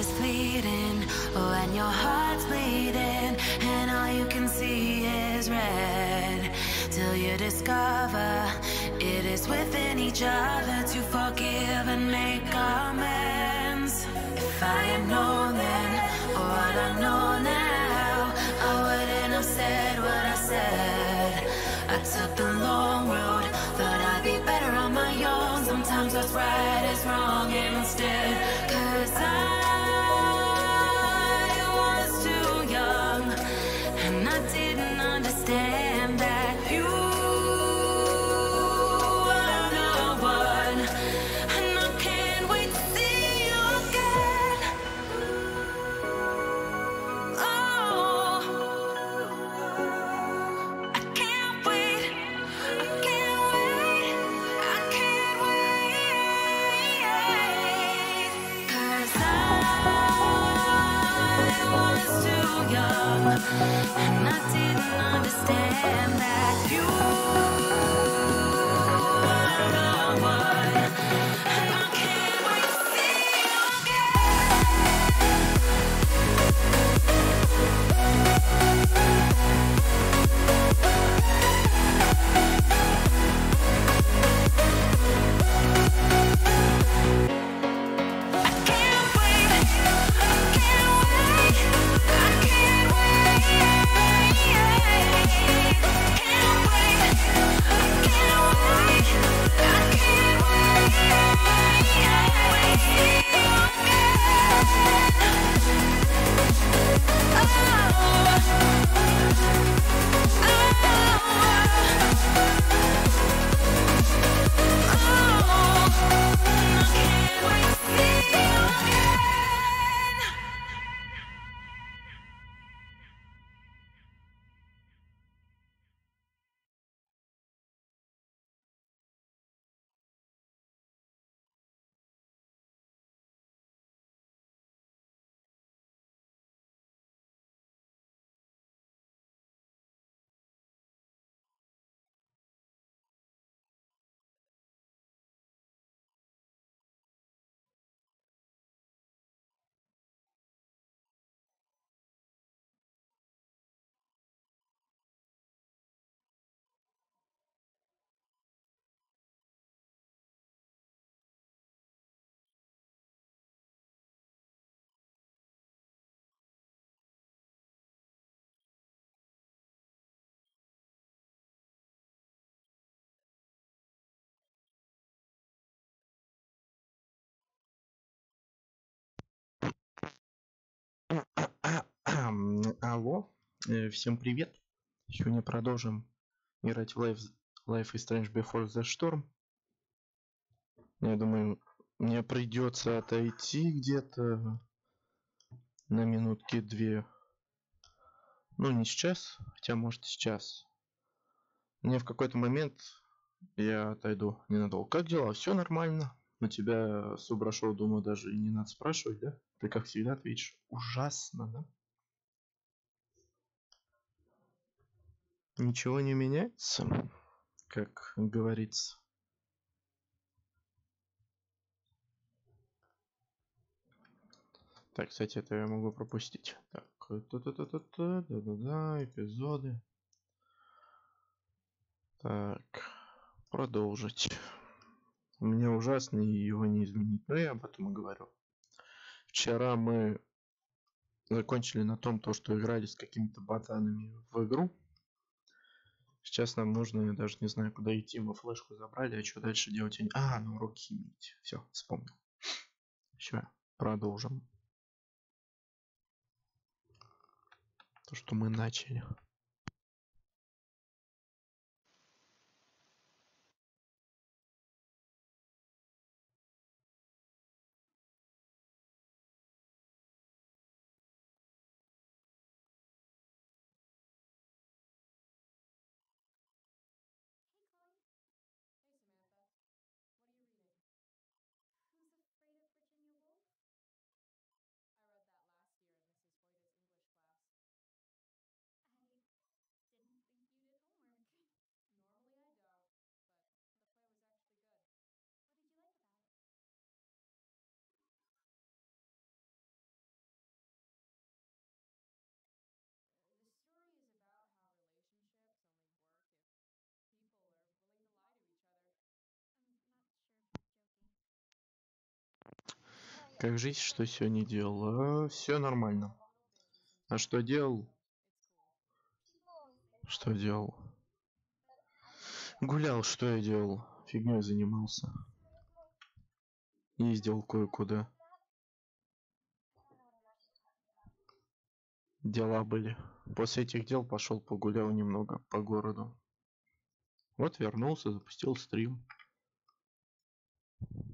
is fleeting, oh, and your heart's bleeding, and all you can see is red, till you discover it is within each other to forgive and make amends. If I had known then, or what I know now, I wouldn't have said what I said. I took the long road, thought I'd be better on my own. Sometimes what's right is wrong instead, 'cause I was too young, and I didn't understand that you were the one, and I can't wait to see you again. Oh, I can't wait, I can't wait, I can't wait, 'cause I was too young, and I didn't understand that you were the one, and I can't wait to see you Алло, всем привет. Сегодня продолжим играть в Life is Strange Before the Storm. Я думаю, мне придется отойти где-то на минутки 2. Ну, не сейчас, хотя может сейчас. Мне в какой-то момент я отойду ненадолго. Как дела? Все нормально. У тебя с Прохожу, думаю, даже и не надо спрашивать, да? Ты как всегда ответишь. Ужасно, да? Ничего не меняется, как говорится. Так, кстати, это я могу пропустить. Так, да-да-да, эпизоды. Так, продолжить. У меня ужасно, и его не изменить. Но я об этом и говорю. Вчера мы закончили на том, что играли с какими-то ботанами в игру. Сейчас нам нужно, я даже не знаю, куда идти. Мы флешку забрали, а что дальше делать? На урок химии. Все, вспомнил. Все, продолжим. То, что мы начали. Как жизнь, что сегодня делал? Все нормально. А что делал? Что делал? Гулял, что я делал? Фигней занимался. Ездил кое-куда. Дела были. После этих дел пошел погулял немного по городу. Вот вернулся, запустил стрим.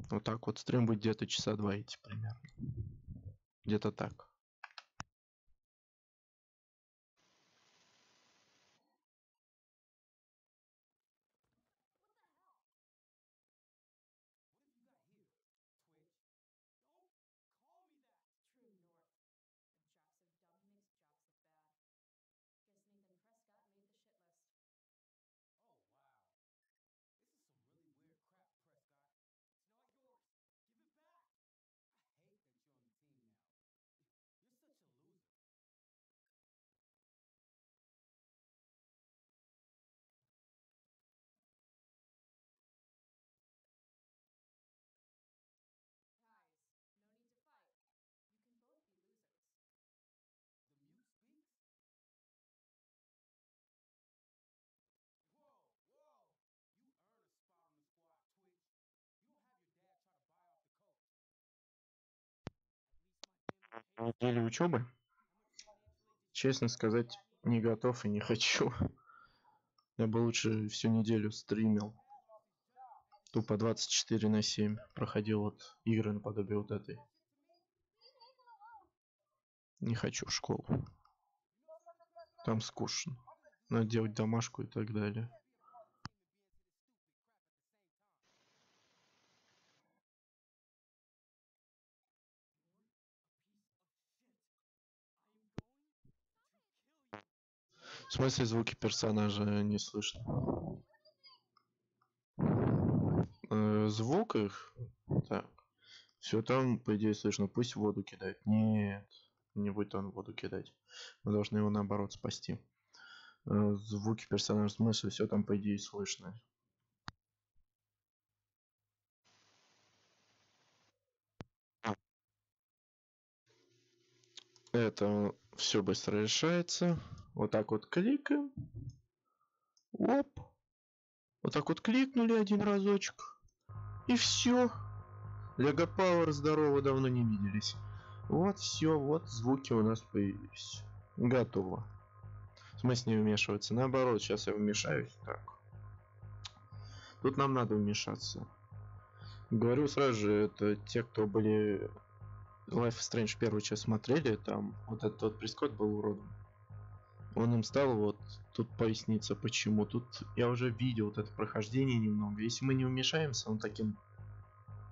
Вот так вот. Стрим будет где-то часа 2 идти примерно. Где-то так. Неделю учебы? Честно сказать, не готов и не хочу. Я бы лучше всю неделю стримил. Тупо 24/7 проходил вот игры наподобие вот этой. Не хочу в школу. Там скучно. Надо делать домашку и так далее. В смысле звуки персонажа не слышно? Звук их? Так. Все там, по идее, слышно. Пусть воду кидает. Нет. Не будет он воду кидать. Мы должны его наоборот спасти. Звуки персонажа, в смысле, все там, по идее, слышно. Это все быстро решается. Вот так вот кликаем. Оп. Вот так вот кликнули один разочек. И все. Лего Пауэр, здорово, давно не виделись. Вот все, вот звуки у нас появились. Готово. В смысле не вмешиваться? Наоборот, сейчас я вмешаюсь. Так. Тут нам надо вмешаться. Говорю сразу же, это те, кто были Life is Strange первую часть смотрели, там вот этот вот прискот был уродом. Он им стал вот тут поясниться почему. Тут я уже видел вот это прохождение немного. Если мы не вмешаемся, он таким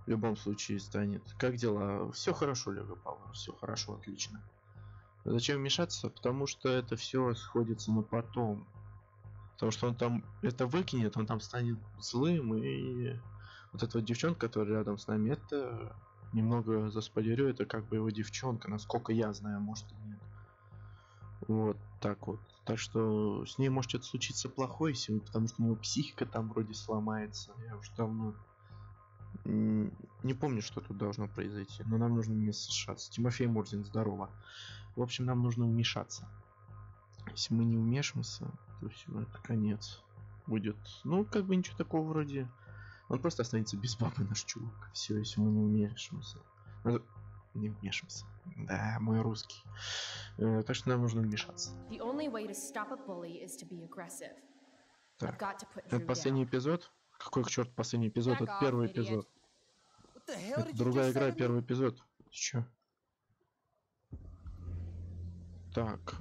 в любом случае станет. Как дела? Все хорошо, Лего Пауэр, все хорошо, отлично. Зачем вмешаться? Потому что это все сходится на потом. Потому что он там это выкинет, он там станет злым, и вот эта вот девчонка, которая рядом с нами, это немного заспойлерю, это как бы его девчонка, насколько я знаю, может и нет. Вот так вот. Так что с ней может что-то случиться плохое сегодня, потому что у него психика там вроде сломается. Я уже давно не помню, что тут должно произойти, но нам нужно вмешаться. Тимофей Мурзин, здорово. В общем, нам нужно вмешаться. Если мы не вмешаемся, то все, это конец будет. Ну, как бы ничего такого вроде. Он просто останется без бабы, наш чувак. Все, если мы не вмешаемся. Не вмешаемся. Да, мой русский. Так что нам нужно вмешаться. Так. Это последний эпизод? Какой к черту последний эпизод? Это первый эпизод. Это другая игра, первый эпизод. Че? Так.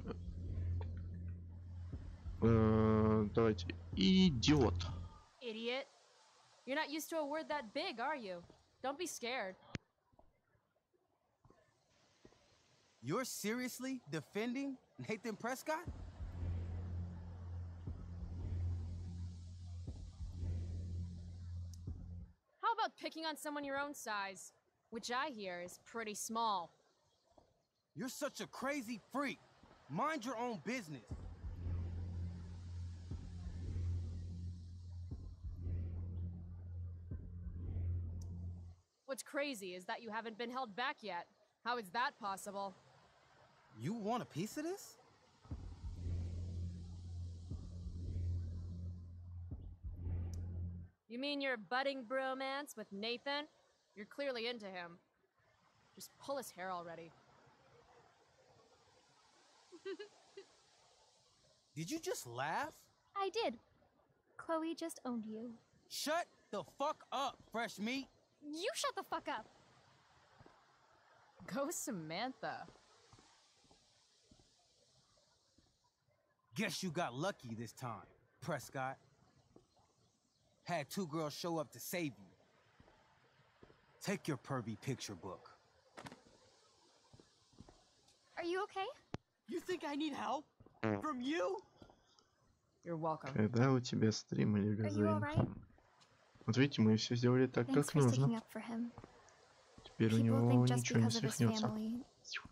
Давайте. Идиот. Idiot. You're not used to a word that big, are you? Don't be scared. You're seriously defending Nathan Prescott? How about picking on someone your own size? Which I hear is pretty small. You're such a crazy freak. Mind your own business. What's crazy is that you haven't been held back yet. How is that possible? You want a piece of this? You mean your budding bromance with Nathan? You're clearly into him. Just pull his hair already. Did you just laugh? I did. Chloe just owned you. Shut the fuck up, fresh meat. You shut the fuck up. Go Samantha. Guess you got lucky this time, Prescott. Had 2 girls show up to save you. Take your pervy picture book. Are you okay? You think I need help? From you? You're welcome. Когда у тебя стрим или Are you газонька? alright? Вот видите, мы все сделали так, Thanks как for sticking нужно. up for him. Теперь у People него think just ничего не because of his свихнется. family.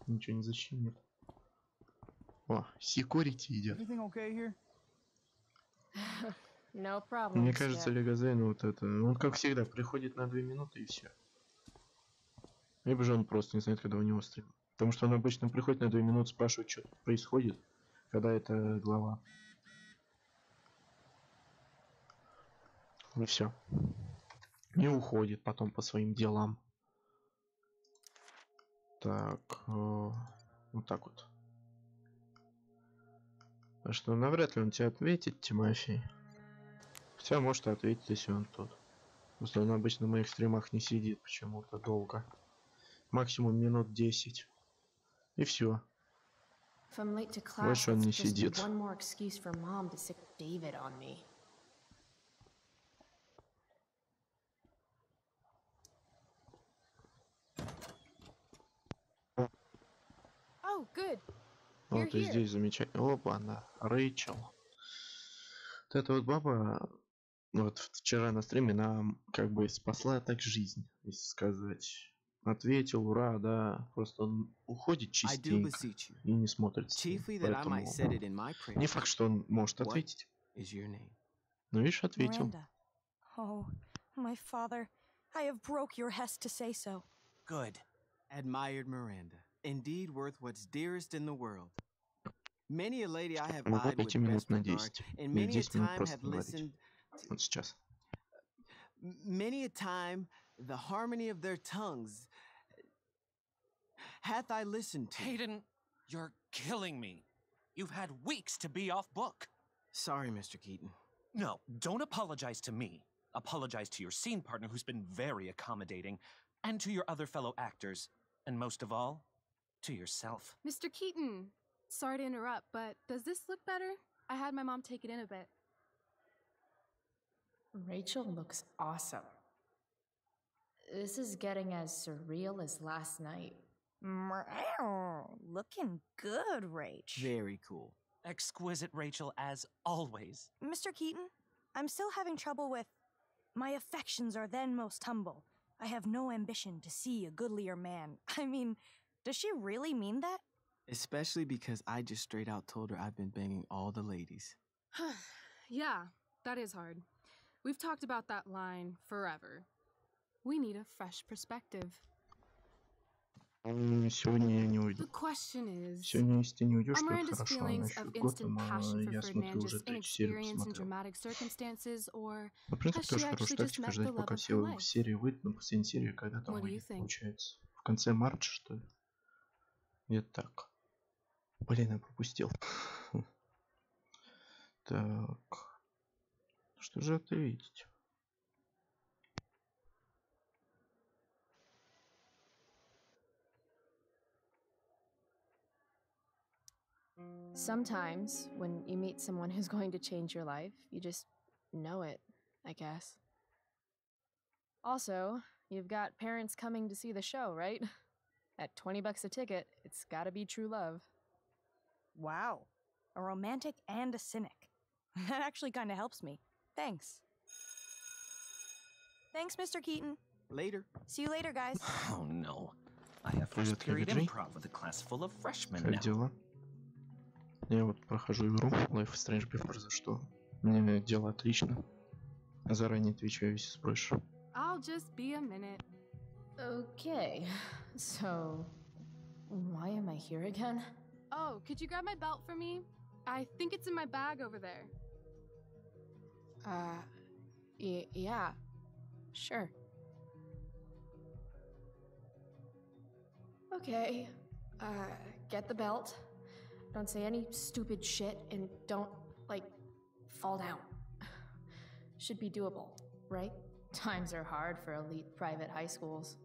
Ничего не защемит. О, секьюрити идет. Everything okay here? No problem. Мне кажется, Легазейн вот это... Он, как всегда, приходит на 2 минуты и все. Либо же он просто не знает, когда у него стрим. Потому что он обычно приходит на 2 минуты, спрашивает, что происходит, когда это глава. И все. И уходит потом по своим делам. Так, вот так вот. А что, навряд ли он тебе ответит, Тимофей. Хотя может ответить, если он тут. Просто он обычно в моих стримах не сидит почему-то долго. Максимум минут 10. И все. Больше он не сидит. Oh, good. Вот и здесь замечательно. Опа, она. Рэйчел. Вот эта вот баба, вот вчера на стриме нам как бы спасла так жизнь, если сказать. Ответил, ура, да. Просто он уходит частенько и не смотрит. Поэтому не факт, что он может ответить. Но видишь, ответил. Oh, my father, I have broke your hest to say so. Good. Admired Miranda. Indeed worth what's dearest in the world. Many a lady I have eyed with best regard, and many a time have listened Вот сейчас. many a time the harmony of their tongues hath I listened to. Hayden, you're killing me. You've had weeks to be off book. Sorry, Mr. Keaton. No, don't apologize to me. Apologize to your scene partner who's been very accommodating, and to your other fellow actors, and most of all, to yourself. Mr. Keaton, sorry to interrupt, but does this look better? I had my mom take it in a bit. Rachel looks awesome. This is getting as surreal as last night. Looking good, Rach. Very cool. Exquisite, Rachel, as always. Mr. Keaton, I'm still having trouble with... My affections are then most humble. I have no ambition to see a goodlier man. I mean, does she really mean that? Especially because I just straight out told her I've been banging all the ladies. Yeah, that is hard. We've talked about that line forever. We need a fresh perspective. Сегодня я не уйду. The question is, Сегодня, если ты не уйдешь, are то Miranda's хорошо. feelings Она of еще год, instant passion for я смотрю Ferdinand уже just 3 серии inexperience in посмотрел. dramatic circumstances, or В принципе, has she тоже хорошая actually just тактика met the ждать, love пока of her все life? серии выйдут, но последняя серия когда там What do you выйдет, think? получается. В конце марта, что ли? Где-то так. Блин, я пропустил. Так. Что же это видеть? Sometimes, when you meet someone who's going to change your life, you just know it, I guess. Also, you've got parents coming to see the show, right? At $20 a ticket, it's gotta be true love. Wow. A romantic and a cynic. That actually kind of helps me. Thanks. Thanks, Mr. Keaton. Later. See you later, guys. Oh no. I have first period improv with a class full of freshmen Как now. дела? Я вот прохожу игру Life is Strange Before, за что мне дело отлично. Заранее отвечаю, если спросишь. I'll just be a minute. Okay, so why am I here again? Oh, could you grab my belt for me? I think it's in my bag over there. Yeah, sure. Okay, get the belt. Don't say any stupid shit and don't, like, fall down. Should be doable, right? Times are hard for elite private high schools.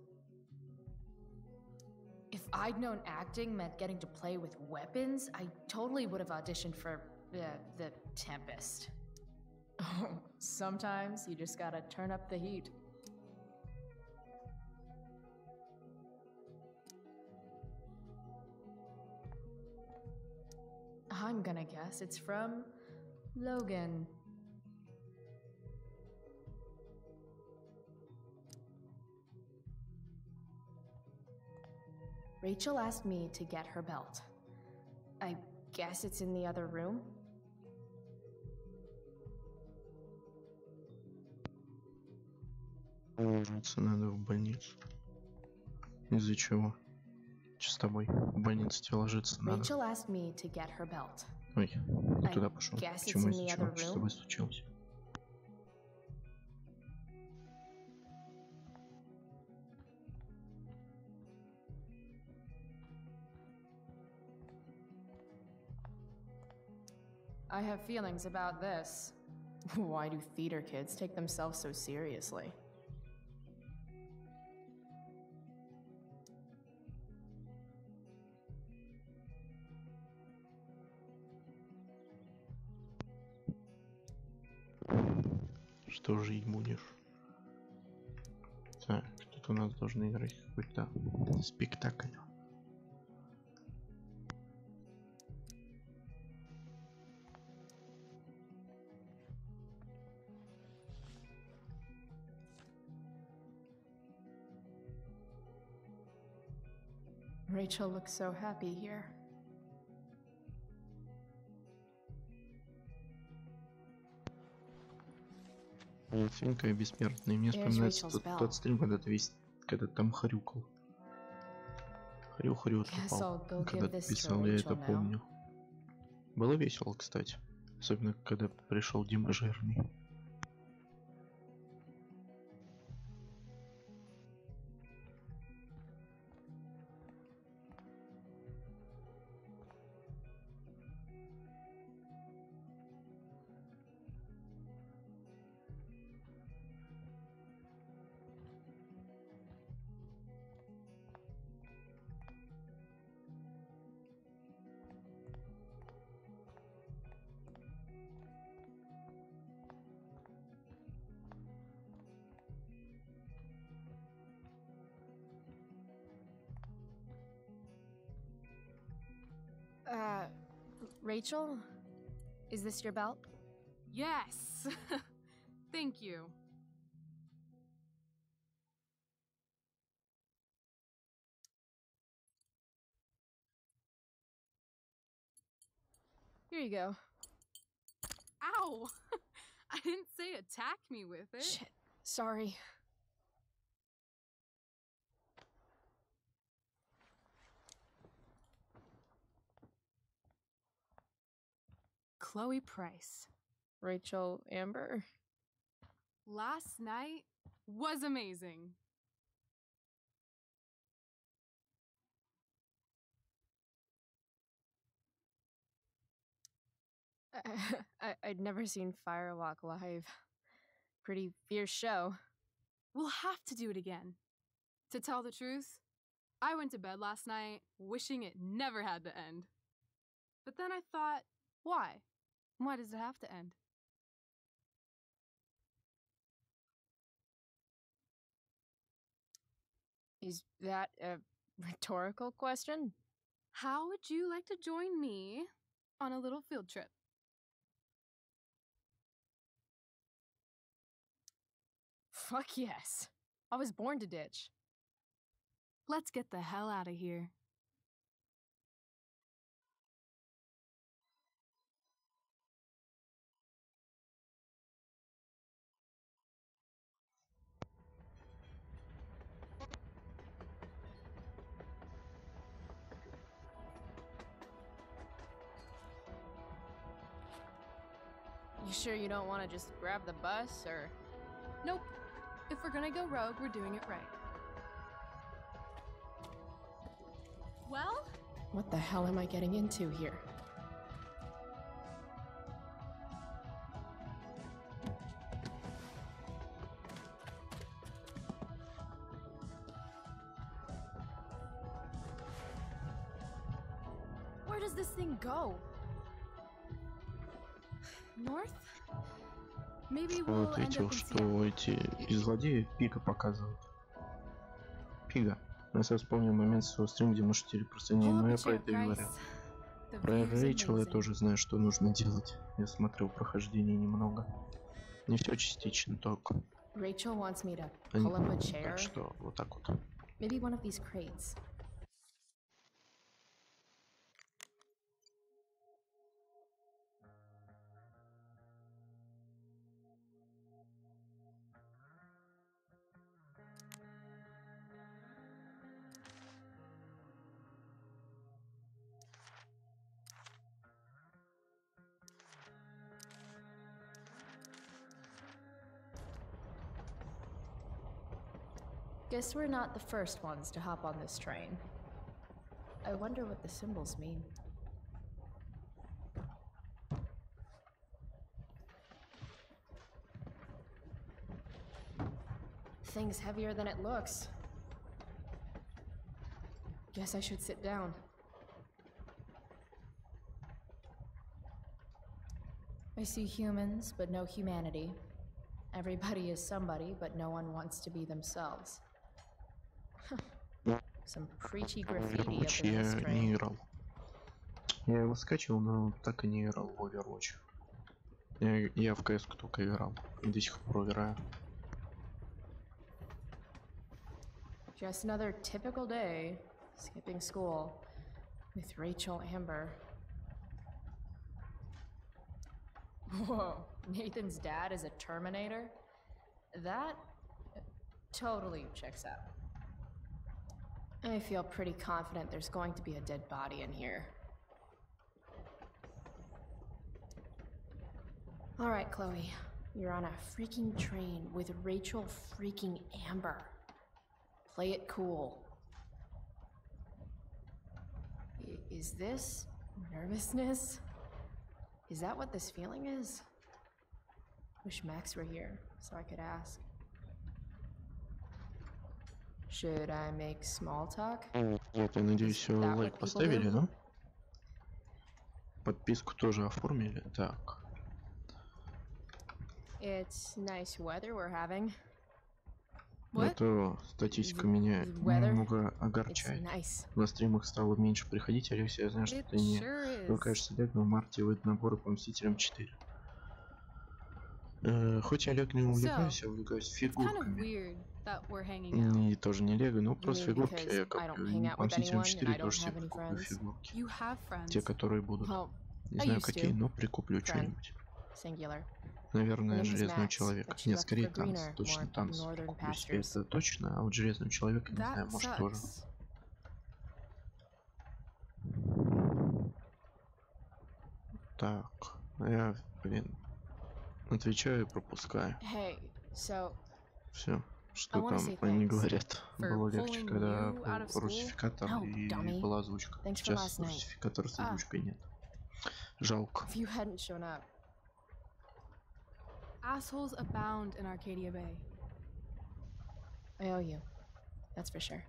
If I'd known acting meant getting to play with weapons, I totally would have auditioned for the Tempest. Oh, sometimes you just gotta turn up the heat. I'm gonna guess it's from Logan. Rachel asked me to get her belt. I guess it's in the other room? Ложиться надо в больницу. Из-за чего? Что с тобой? В больнице тебе ложиться надо. Rachel asked me to get her belt. Ой, не туда пошел. Почему, из-за чего? Что с тобой случилось? I have feelings about this. Why do theater kids take themselves so seriously? Что жить будешь? Так, тут у нас должны играть какой-то спектакль. Rachel looks so happy here. Финка бессмертная. Мне вспоминается тот стрим, когда ты там хрюкал. Хрю-хрю отлипал. Когда ты писал, я это помню. Было весело, кстати. Особенно, когда пришел Дима Жирный. Rachel? Is this your belt? Yes! Thank you. Here you go. Ow! I didn't say attack me with it. Shit. Sorry. Chloe Price. Rachel Amber. Last night was amazing. I'd never seen Firewalk live. Pretty fierce show. We'll have to do it again. To tell the truth, I went to bed last night wishing it never had to end. But then I thought, why? Why does it have to end? Is that a rhetorical question? How would you like to join me on a little field trip? Fuck yes. I was born to ditch. Let's get the hell out of here. You sure you don't want to just grab the bus, or? Nope. If we're gonna go rogue, we're doing it right. Well? What the hell am I getting into here? Where does this thing go? North? Maybe we'll Вот end видел, up in что Seattle. эти злодеи Пига показывают. Пига. Я сейчас вспомнил момент своего стрима, где мы шутили просто не, но я про это и говорил. Про Рэйчел я тоже знаю, что нужно делать. Я смотрел прохождение немного. Не все частично, только. Rachel wants me to pull up a chair. Так что вот так вот. Maybe one of these crates. Guess we're not the first ones to hop on this train. I wonder what the symbols mean. Thing's heavier than it looks. Guess I should sit down. I see humans, but no humanity. Everybody is somebody, but no one wants to be themselves. Some preachy graffiti up in this Я не train. играл. Я его скачивал, но так и не играл в Overwatch. Я в CS только играл. И до сих пор играю. Just another typical day, skipping school, with Rachel Amber. Whoa, Nathan's dad is a Terminator? That totally checks out. I feel pretty confident there's going to be a dead body in here. All right, Chloe, you're on a freaking train with Rachel freaking Amber. Play it cool. Is this nervousness? Is that what this feeling is? Wish Max were here so I could ask. Should I make small talk? Вот, я надеюсь, лайк поставили, да? Подписку тоже оформили. Так. It's nice weather we're having. Это статистика меня немного огорчает. На стримах стало меньше приходить. Алексей, я знаю, что ты не увлекаешься Олег, но в марте выйдет набор по Мстителям 4. Хоть я Олег не увлекаюсь, я увлекаюсь фигурками. И тоже не Лего, но просто фигурки. Я как по Мстителям 4 тоже себе прикуплю фигурки. Те, которые будут. Не знаю какие, но прикуплю что-нибудь. Наверное, Железного Человека. Нет, скорее Танц. Точно Танц. Куплю себе, это точно. А вот Железного Человека, не знаю, может тоже. Так, я, блин, отвечаю и пропускаю. Все, что там они говорят. Было легче, когда был русификатор и была озвучка. Сейчас русификатора с озвучкой нет. Жалко. Assholes abound in Arcadia Bay. I owe you. That's for sure.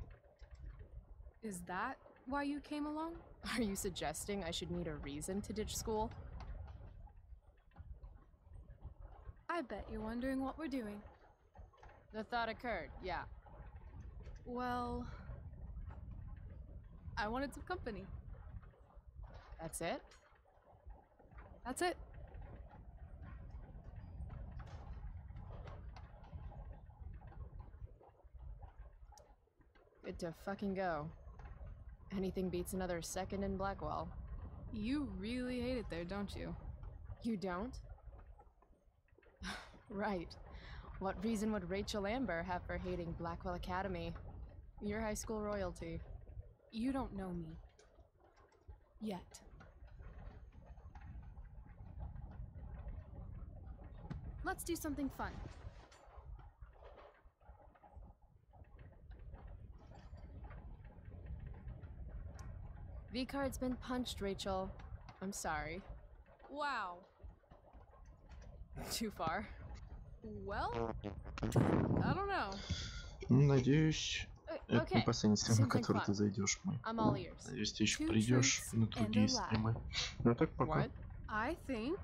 Is that why you came along? Are you suggesting I should need a reason to ditch school? I bet you're wondering what we're doing. The thought occurred, yeah. Well, I wanted some company. That's it? That's it. Good to fucking go. Anything beats another second in Blackwell. You really hate it there, don't you? You don't? Right. What reason would Rachel Amber have for hating Blackwell Academy? Your high school royalty. You don't know me. Yet. Let's do something fun. V-card's been punched, Rachel. I'm sorry. Wow. Too far. Well, I don't know. Надеюсь, это не Okay, последняя стрим, на something который ты fun. зайдешь, мой. I'm all ears. Надеюсь, ты еще Two придешь truths на and другие a lie. стримы. Ну так пока. What? I think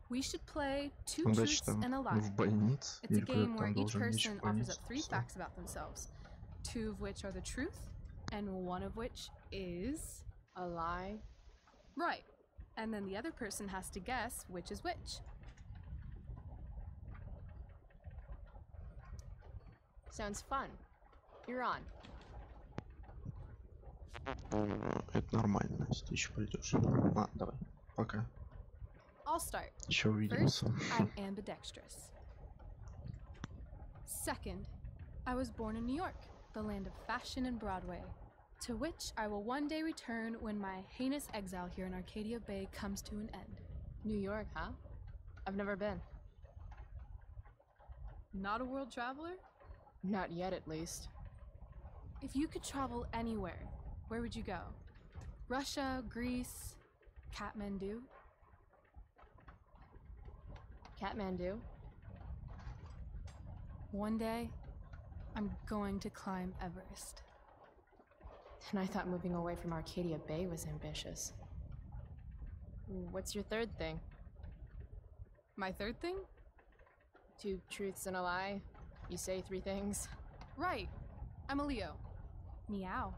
we should play two Удачи truths там and a lie. в больнице. It's a Или куда game ты where там each должен лечь person в offers больнице. up 3 Всё. facts about themselves, 2 of which are the truth, and 1 of which is A lie? right. And then the other person has to guess which is which. Sounds fun. You're on. Это нормально, если ты еще придешь. Ладно, давай. Пока. I'll start. Еще First, увидимся. I'm ambidextrous. Second, I was born in New York, the land of fashion and Broadway, to which I will one day return when my heinous exile here in Arcadia Bay comes to an end. New York, huh? I've never been. Not a world traveler? Not yet, at least. If you could travel anywhere, where would you go? Russia, Greece, Kathmandu? Kathmandu? One day, I'm going to climb Everest. And I thought moving away from Arcadia Bay was ambitious. What's your third thing? My third thing? 2 truths and a lie? You say 3 things? Right. I'm a Leo. Meow.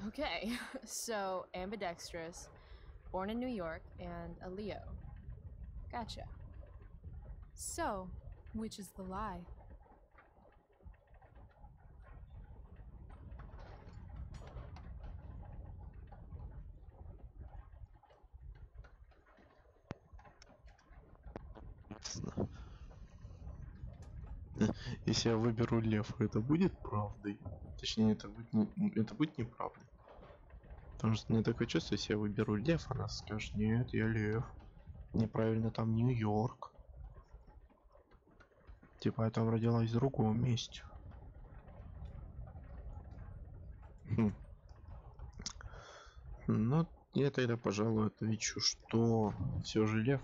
Okay, so ambidextrous, born in New York, and a Leo. Gotcha. So, which is the lie? Если я выберу лев, это будет правдой? Точнее, это будет неправдой. Потому что мне такое чувство, если я выберу лев, она скажет: нет, я лев. Неправильно, там Нью-Йорк. Типа я там родилась в другом месте. Ну, я тогда, пожалуй, отвечу, что все же лев.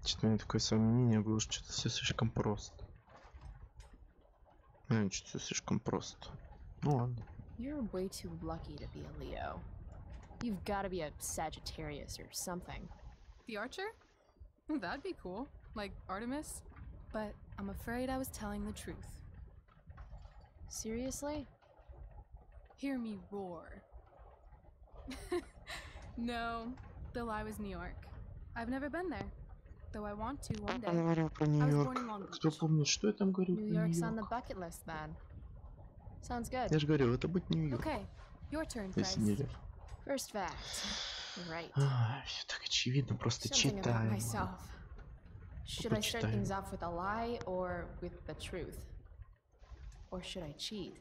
Что-то у меня такое сомнение было, что что-то все слишком просто. Что-то все слишком просто. Ну ладно. You're way too lucky to be a Leo. You've got to be a Sagittarius or something. The Archer? That'd be cool. Like Artemis. But I'm afraid I was telling the truth. Seriously? Hear me roar. No, the lie was New York. I've never been there. Though I want to one day. Я говорил про Нью-Йорк. Кто помнит, что я там говорил про New York's on the Нью-Йорк? bucket list then. Sounds good. Я же говорил, это будет Нью-Йорк. Okay, your turn, Если не Christ. лев. First fact. Right. Все так очевидно, просто Something about читаем. myself. Should I start Почитаем. things off with a lie or with the truth? Or should I cheat?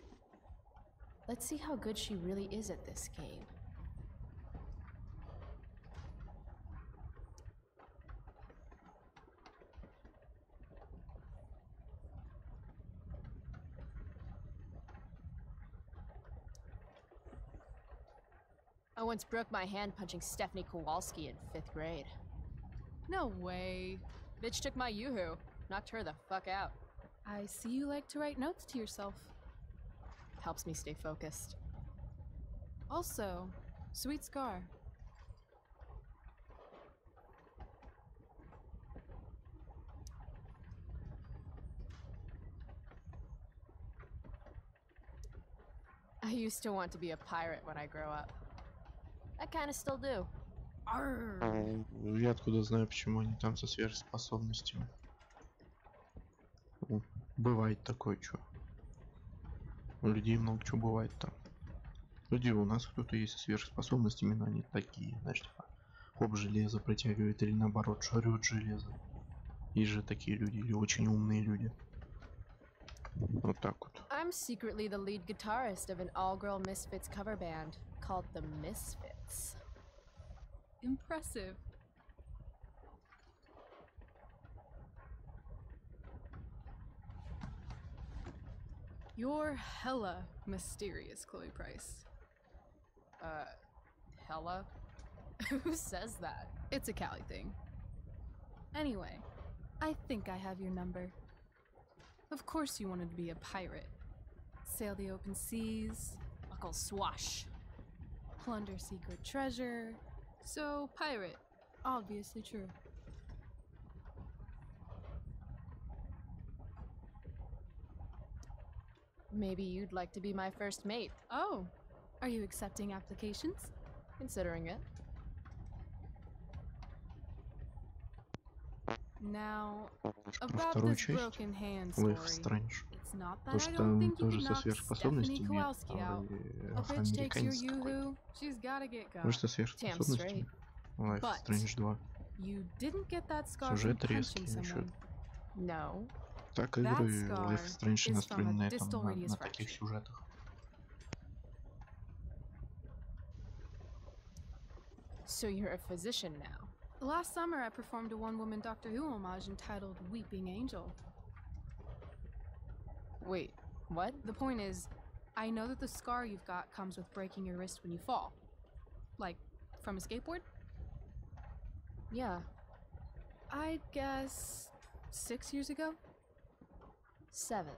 Let's see how good she really is at this game. I once broke my hand punching Stephanie Kowalski in 5th grade. No way. Bitch took my yoo-hoo, knocked her the fuck out. I see you like to write notes to yourself. Helps me stay focused. Also, sweet scar. I used to want to be a pirate when I grow up. I kinda still do. Arr. Я откуда знаю, почему они там со сверхспособностями. Ну, бывает такое, что. У людей много чего бывает там. Люди, у нас кто-то есть со сверхспособностями, но они такие, знаешь, типа, хоп, железо протягивает или наоборот жрет железо. Есть же такие люди, или очень умные люди. Вот так вот. I'm secretly the lead guitarist of an all-girl Misfits cover band called the Misfits. Impressive. You're hella mysterious, Chloe Price. Hella? Who says that? It's a Cali thing. Anyway, I think I have your number. Of course you wanted to be a pirate. Sail the open seas, Buckle swash. plunder secret treasure. So, pirate. Obviously true. Maybe you'd like to be my first mate. Oh, are you accepting applications? Considering it. Now, Про about вторую this часть broken hand Life story. Strange. It's not Потому that I что don't там think you тоже can со knock Stephanie сверхспособностями, Kowalski out. A bitch takes your афроамериканец какой-то. yoo-hoo, she's gotta get got. Может, со Damn сверхспособностями? Life But Strange 2. you didn't get that scar from Сюжет punching резкий насчет. someone. No. Так That игры scar Life Strange is настроены from на a этом, distal radius на таких fracture. сюжетах. So you're a physician now. Last summer, I performed a one-woman Doctor Who homage entitled Weeping Angel. Wait, what? The point is, I know that the scar you've got comes with breaking your wrist when you fall. Like, from a skateboard? Yeah. I guess 6 years ago? 7.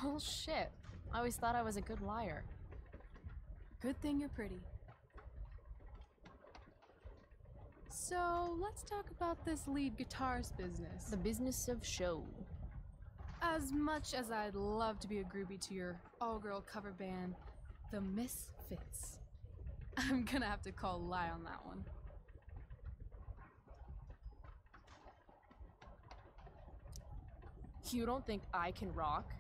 Well, shit. I always thought I was a good liar. Good thing you're pretty. So, let's talk about this lead guitarist business. The business of show. As much as I'd love to be a groupie to your all-girl cover band, the Misfits, I'm gonna have to call lie on that one. You don't think I can rock?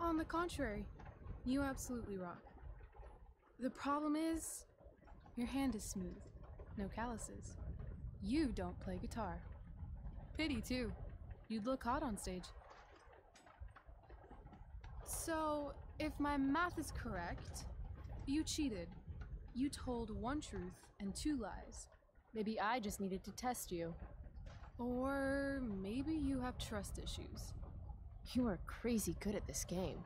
On the contrary, you absolutely rock. The problem is, your hand is smooth, no calluses. You don't play guitar. Pity too. You'd look hot on stage. So, if my math is correct, you cheated. You told one truth and 2 lies. Maybe I just needed to test you. Or maybe you have trust issues. You are crazy good at this game.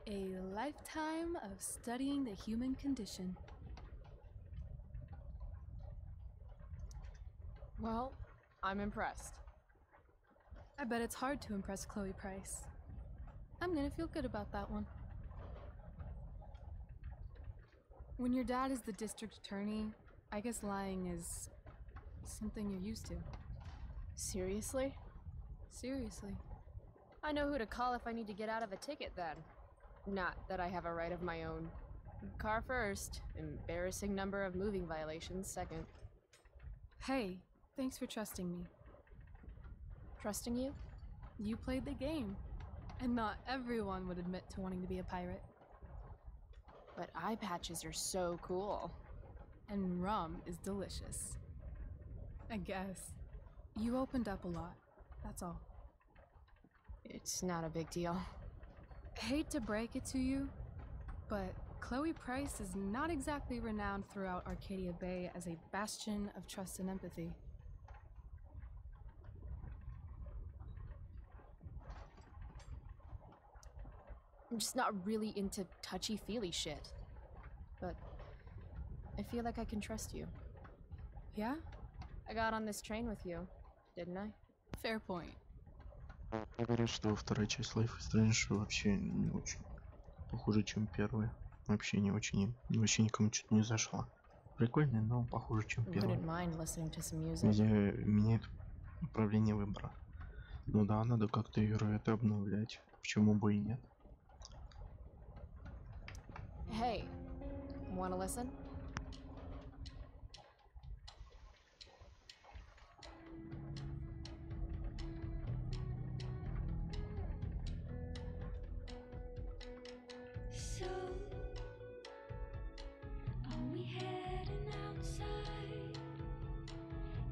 A lifetime of studying the human condition. Well, I'm impressed. I bet it's hard to impress Chloe Price. I'm gonna feel good about that one. When your dad is the district attorney, I guess lying is something you're used to. Seriously? Seriously. I know who to call if I need to get out of a ticket then. Not that I have a right of my own. Car first, embarrassing number of moving violations second. Hey, thanks for trusting me. Trusting you? You played the game. And not everyone would admit to wanting to be a pirate. But eye patches are so cool. And rum is delicious. I guess. You opened up a lot. That's all. It's not a big deal. Hate to break it to you, but Chloe Price is not exactly renowned throughout Arcadia Bay as a bastion of trust and empathy. I'm just not really into touchy-feely shit. But I feel like I can trust you. Yeah? I got on this train with you, didn't I? Fair point. Говорят, что вторая часть Life is Strange вообще не очень похуже, чем первая. Вообще не очень, вообще никому что-то не зашла. Прикольная, но похуже, чем первая. Где меняет управление выбора. Ну да, надо как-то игру это обновлять. Почему бы и нет? Hey, wanna listen? So, are we heading outside?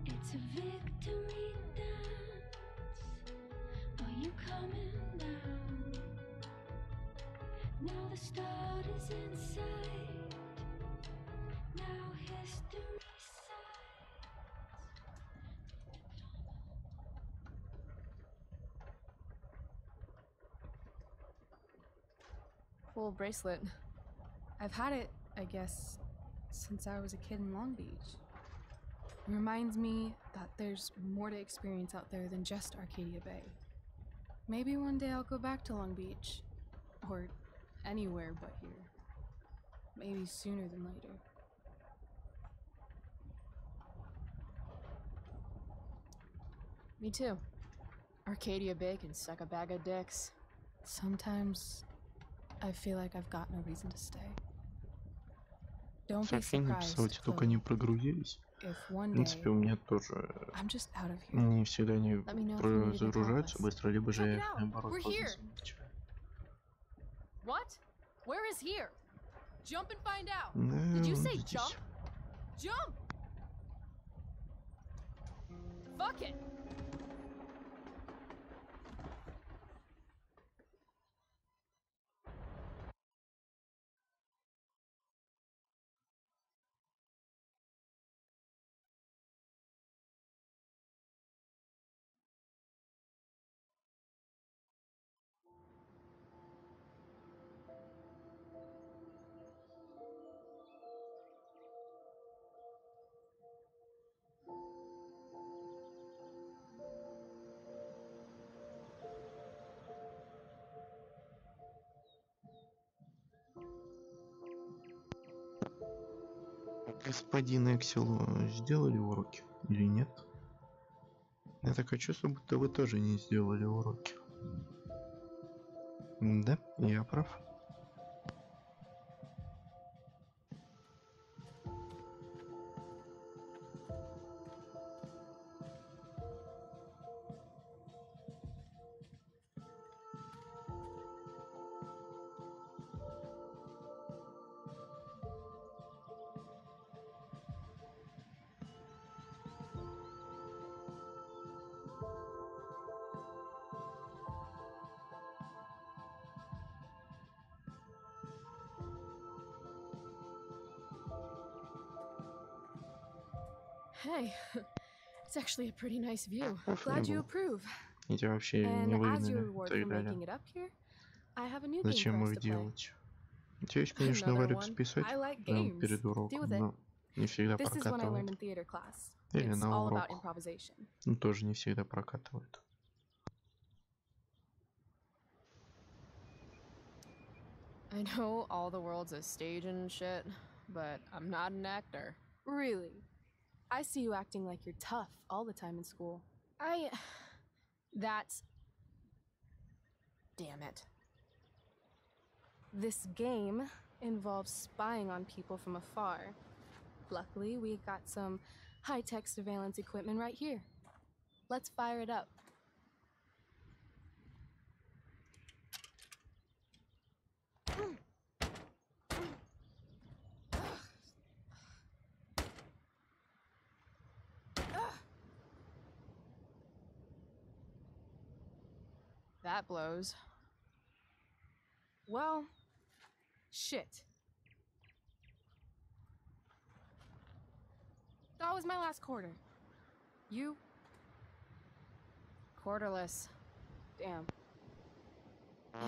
It's a victory dance. Are you coming down? Now the start is in sight. cool bracelet. I've had it, I guess, since I was a kid in Long Beach. It reminds me that there's more to experience out there than just Arcadia Bay. Maybe one day I'll go back to Long Beach. Or anywhere but here. Maybe sooner than later. Me too. Arcadia Bay can suck a bag of dicks. Sometimes I feel like I've got no reason to stay. Don't be Сообщение surprised, написал, только не прогрузились. if В one принципе, day у меня тоже I'm just out of here. не всегда они Let me know if you need any загружаются help. быстро, либо же Check я it их out. наоборот We're поздно here. замечаю. What? Where is here? Jump and find out. Да, Did you say здесь. jump? Jump! Fuck it! Господин Экселу сделали уроки или нет? Я такое чувство, будто вы тоже не сделали уроки. Да, я прав. Hey, it's actually a pretty nice view. Glad you approve. Эти вообще не And as your выгнали и reward так for далее. making it up here, I have a new game Зачем for us их to play. делать? У тебя есть, конечно, Another варик one. списать I like прямо games. перед Deal уроком, with it. но не всегда This is what I learned прокатывает. in theater class. Или It's на all about урок. improvisation. Ну, тоже не всегда прокатывает. I know all the world's a stage and shit, but I'm not an actor. Really? I see you acting like you're tough all the time in school. That's... Damn it. This game involves spying on people from afar. Luckily, we got some high-tech surveillance equipment right here. Let's fire it up. That blows. Well, shit. That was my last quarter. You? Quarterless. Damn.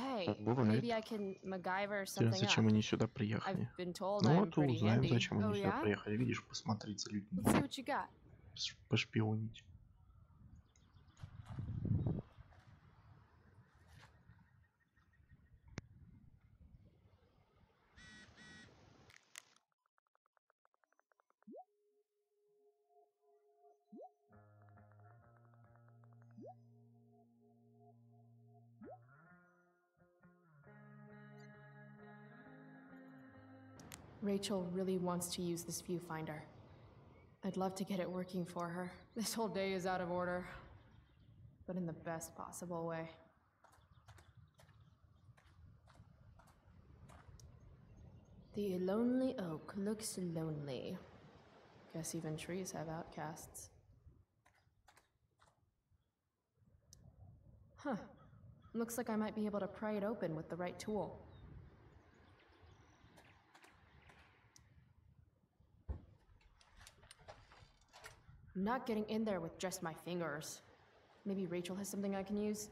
Hey, Бывает. maybe I can MacGyver Интересно, something зачем up. они сюда приехали? I've been told Ну I'm вот и pretty узнаем, handy. зачем они Oh, сюда yeah? приехали. Видишь, посмотреть за людьми. Let's see what you got. Пошпионить. Rachel really wants to use this viewfinder. I'd love to get it working for her. This whole day is out of order, but in the best possible way. The lonely oak looks lonely. Guess even trees have outcasts. Huh. Looks like I might be able to pry it open with the right tool. I'm not getting in there with just my fingers. Maybe Rachel has something I can use?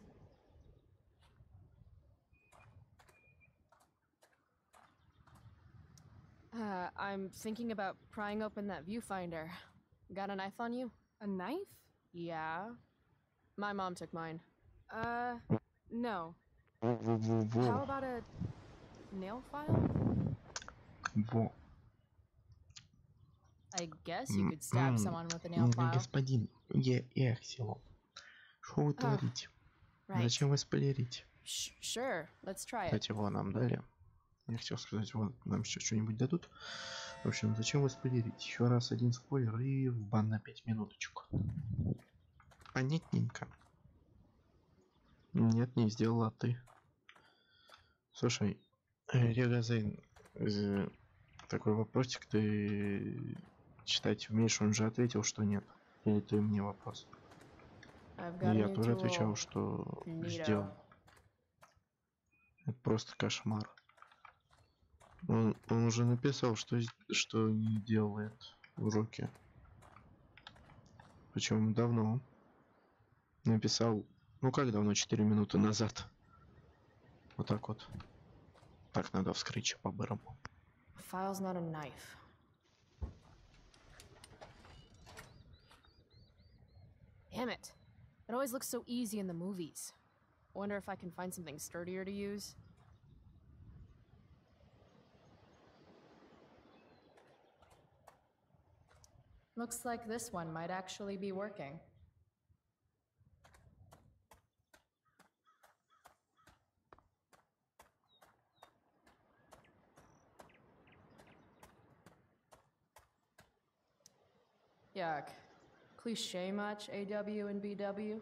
I'm thinking about prying open that viewfinder. Got a knife on you? A knife? Yeah. My mom took mine. No. Во-во-во-во. How about a nail file? Во. I guess you could stab someone with a nail file. Господин Ехсилов, что вы творите? Right. Зачем вы спойлерите? Sure, let's try it. Кстати, его нам дали. Я хотел сказать, вот нам сейчас что-нибудь дадут. В общем, зачем вы спойлерить? Еще раз один спойлер и в бан на 5 минуточек. Понятненько. Нет, не сделала ты. Слушай, Регазейн, такой вопросик, ты читать умеешь? Он же ответил, что нет. Или ты мне вопрос? И я тоже отвечал, что сделал. Это просто кошмар. Он уже написал, что не делает уроки. Причем давно. Написал, ну как давно, 4 минуты назад. Вот так вот. Так надо вскрыть по-бырому. File's not a knife. Damn it. It always looks so easy in the movies. Wonder if I can find something sturdier to use. Looks like this one might actually be working. Yuck. Cliche much, AW and BW?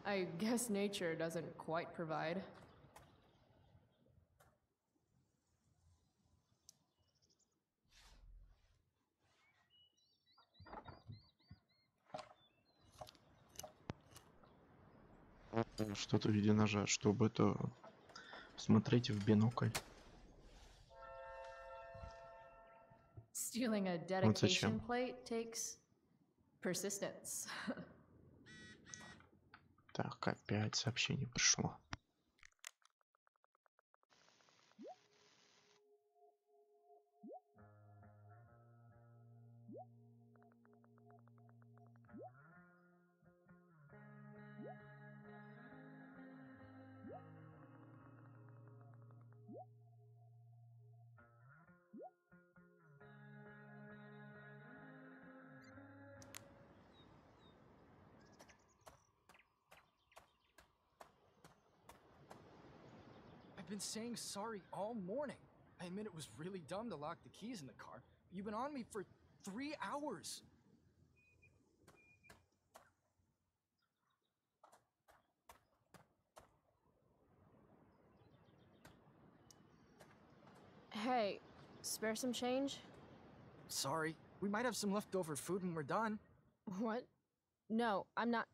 I guess nature doesn't quite provide. Что-то в виде ножа, чтобы это смотреть в бинокль. Stealing a dedication plate takes persistence. Так, опять сообщение пришло. I've been saying sorry all morning. I admit it was really dumb to lock the keys in the car. You've been on me for 3 hours. Hey, spare some change? Sorry. We might have some leftover food when we're done. What? No, I'm not.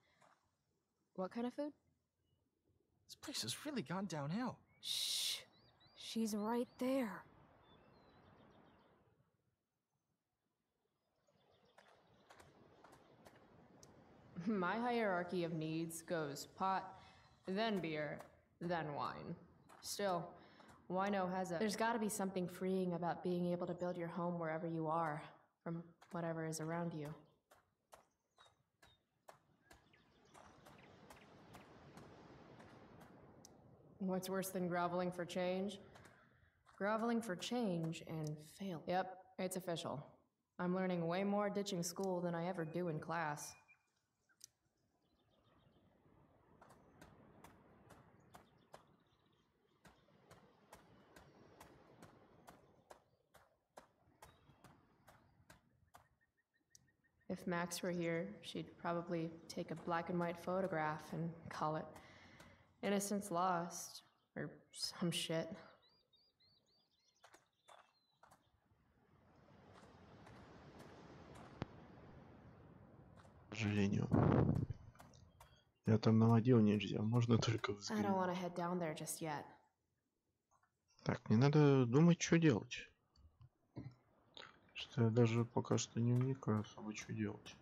What kind of food? This place has really gone downhill. Shh. She's right there. My hierarchy of needs goes pot, then beer, then wine. Still, wino has a... There's gotta be something freeing about being able to build your home wherever you are, from whatever is around you. What's worse than groveling for change? Groveling for change and fail. Yep, it's official. I'm learning way more ditching school than I ever do in class. If Max were here, she'd probably take a black and white photograph and call it Innocence Lost, or some shit. К сожалению. Я там наводил нельзя, можно только взглянуть. I don't want to head down there just yet. Так, не надо думать, что делать. Что я даже пока что не вникаю особо, что делать.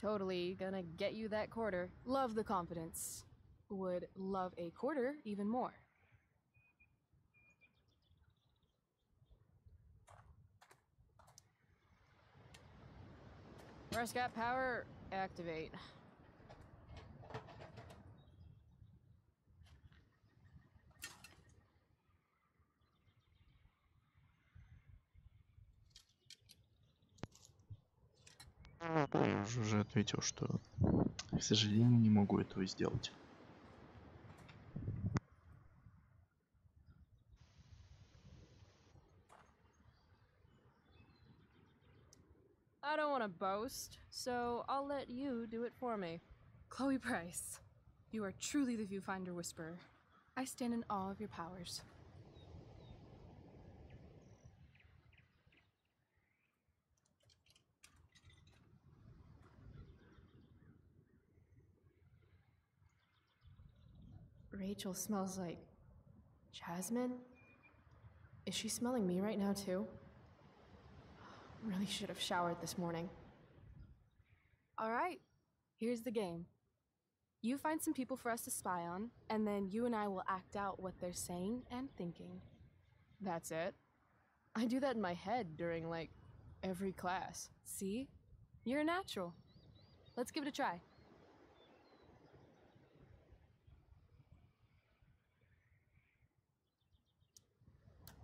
Totally gonna get you that quarter. Love the confidence. Would love a quarter even more. Prescott power, activate. Я уже ответил, что, к сожалению, не могу этого сделать. I don't want to boast, so I'll let you do it for me. Chloe Price, you are truly the viewfinder whisperer. I stand in awe of your powers. Rachel smells like jasmine? Is she smelling me right now too? Really should have showered this morning. All right, here's the game. You find some people for us to spy on, and then you and I will act out what they're saying and thinking. That's it? I do that in my head during, like, every class. See? You're a natural. Let's give it a try.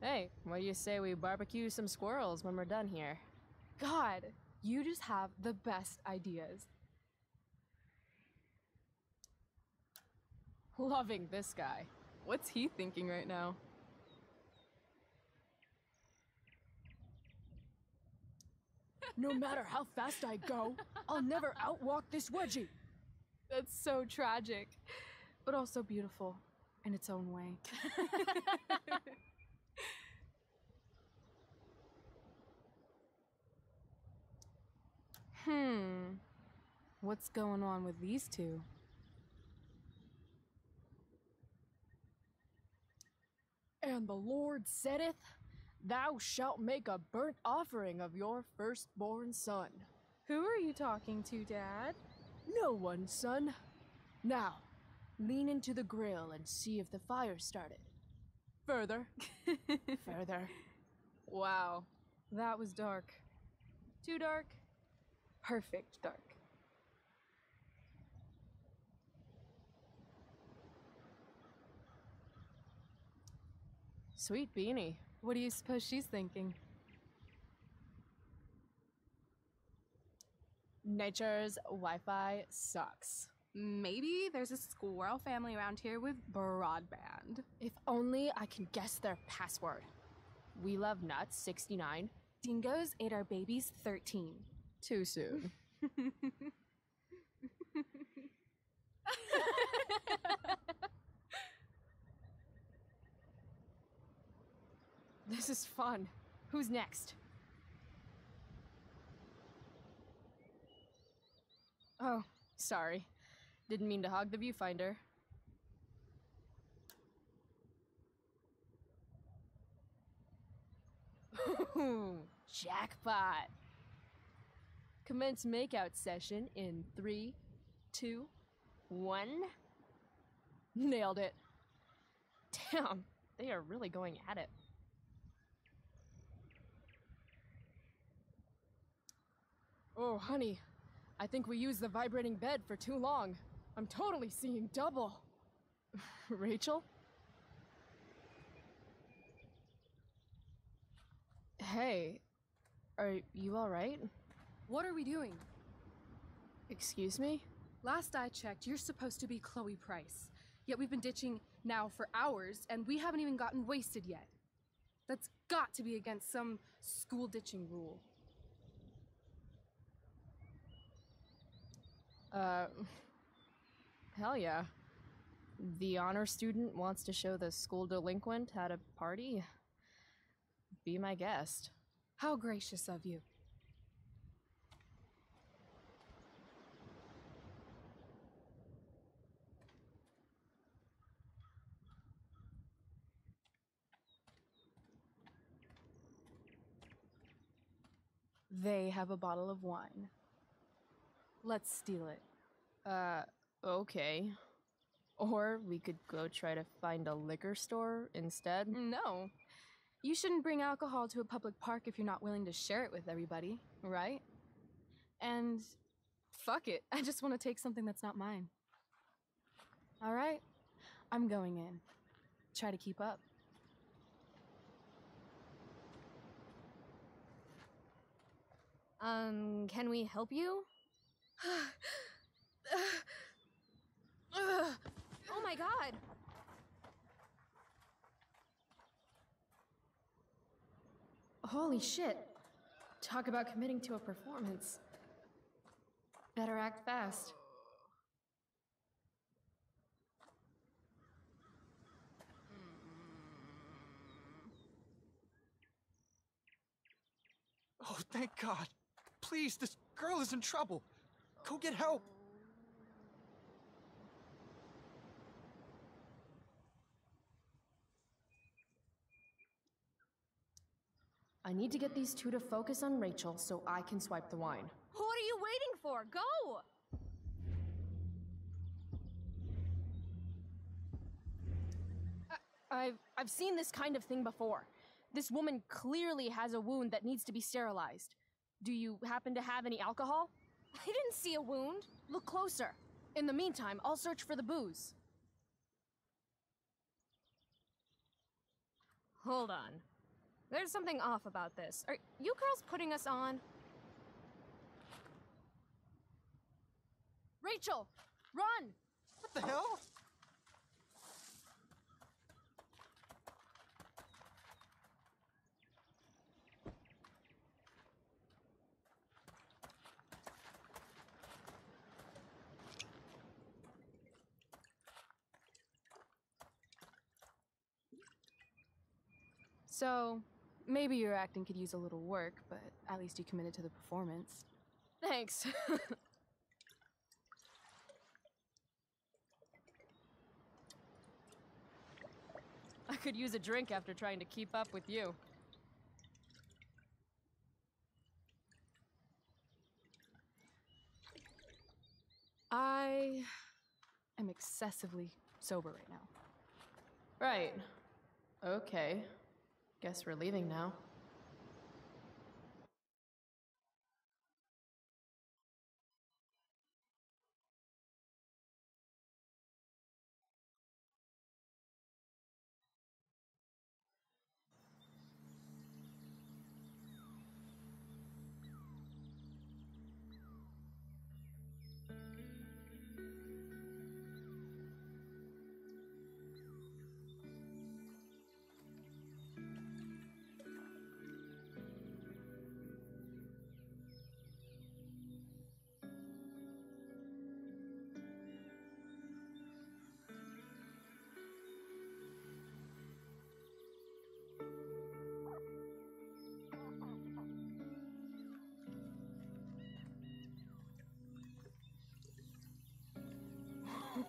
Hey, what do you say we barbecue some squirrels when we're done here? God, you just have the best ideas. Loving this guy. What's he thinking right now? No matter how fast I go, I'll never outwalk this wedgie. That's so tragic, but also beautiful in its own way. What's going on with these two? And the Lord saith, Thou shalt make a burnt offering of your firstborn son. Who are you talking to, Dad? No one, son. Now, lean into the grill and see if the fire started. Further. Further. Wow, that was dark. Too dark? Perfect dark. Sweet beanie. What do you suppose she's thinking? Nature's Wi-Fi sucks. Maybe there's a squirrel family around here with broadband. If only I can guess their password. We love nuts, 69. Dingoes ate our babies, 13. Too soon. This is fun. Who's next? Oh, sorry. Didn't mean to hog the viewfinder. Jackpot! Commence makeout session in 3, 2, 1. Nailed it. Damn, they are really going at it. Oh, honey, I think we used the vibrating bed for too long. I'm totally seeing double. Rachel? Hey, are you all right? What are we doing? Excuse me? Last I checked, you're supposed to be Chloe Price. Yet we've been ditching now for hours, and we haven't even gotten wasted yet. That's got to be against some school ditching rule. Hell yeah. The honor student wants to show the school delinquent how to party? Be my guest. How gracious of you. They have a bottle of wine. Let's steal it. Okay. Or we could go try to find a liquor store instead. No. You shouldn't bring alcohol to a public park if you're not willing to share it with everybody, right? And fuck it, I just want to take something that's not mine. All right, I'm going in. Try to keep up. Can we help you? Oh my god! Holy shit. Talk about committing to a performance. Better act fast. Oh, thank God. Please, this girl is in trouble. Go get help. I need to get these two to focus on Rachel so I can swipe the wine. What are you waiting for? Go! I've seen this kind of thing before. This woman clearly has a wound that needs to be sterilized. Do you happen to have any alcohol? I didn't see a wound. Look closer. In the meantime, I'll search for the booze. Hold on. There's something off about this. Are you girls putting us on? Rachel! Run! What the hell? So, maybe your acting could use a little work, but at least you committed to the performance. Thanks. I could use a drink after trying to keep up with you. I am excessively sober right now. Right. Okay. Guess we're leaving now.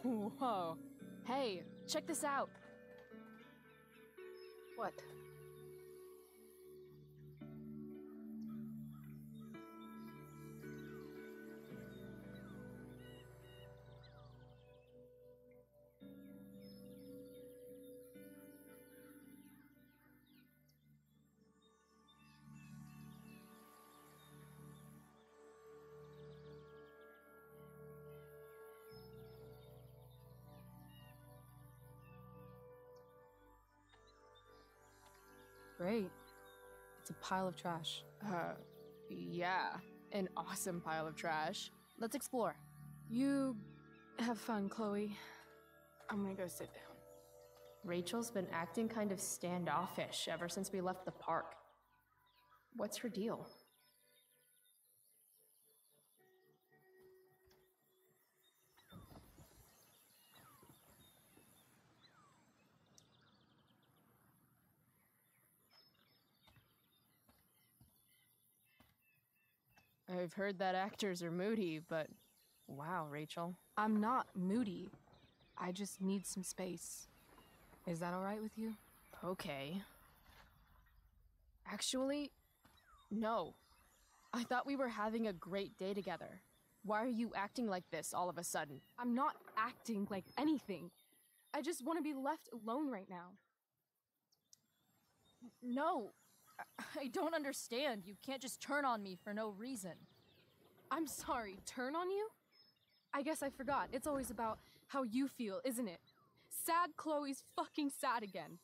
Whoa. Hey, check this out. What? Great. It's a pile of trash. Yeah. An awesome pile of trash. Let's explore. You have fun, Chloe. I'm gonna go sit down. Rachel's been acting kind of standoffish ever since we left the park. What's her deal? I've heard that actors are moody, but wow, Rachel. I'm not moody. I just need some space. Is that all right with you? Okay. Actually, no. I thought we were having a great day together. Why are you acting like this all of a sudden? I'm not acting like anything. I just want to be left alone right now. No, I don't understand. You can't just turn on me for no reason. I'm sorry, turn on you? I guess I forgot. It's always about how you feel, isn't it? Sad Chloe's fucking sad again.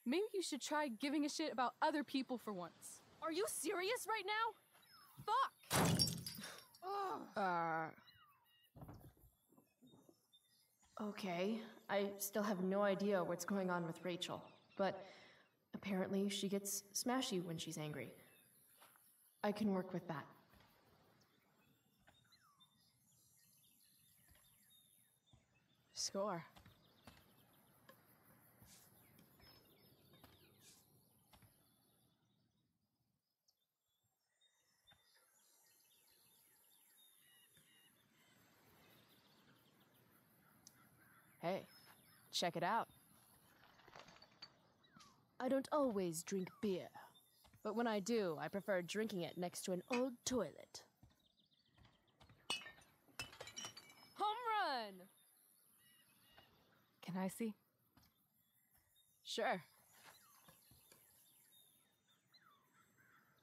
Maybe you should try giving a shit about other people for once. Are you serious right now? Fuck! Okay, I still have no idea what's going on with Rachel, but apparently she gets smashy when she's angry. I can work with that. Score. Hey, check it out. I don't always drink beer, but when I do, I prefer drinking it next to an old toilet. Home run! Can I see? Sure.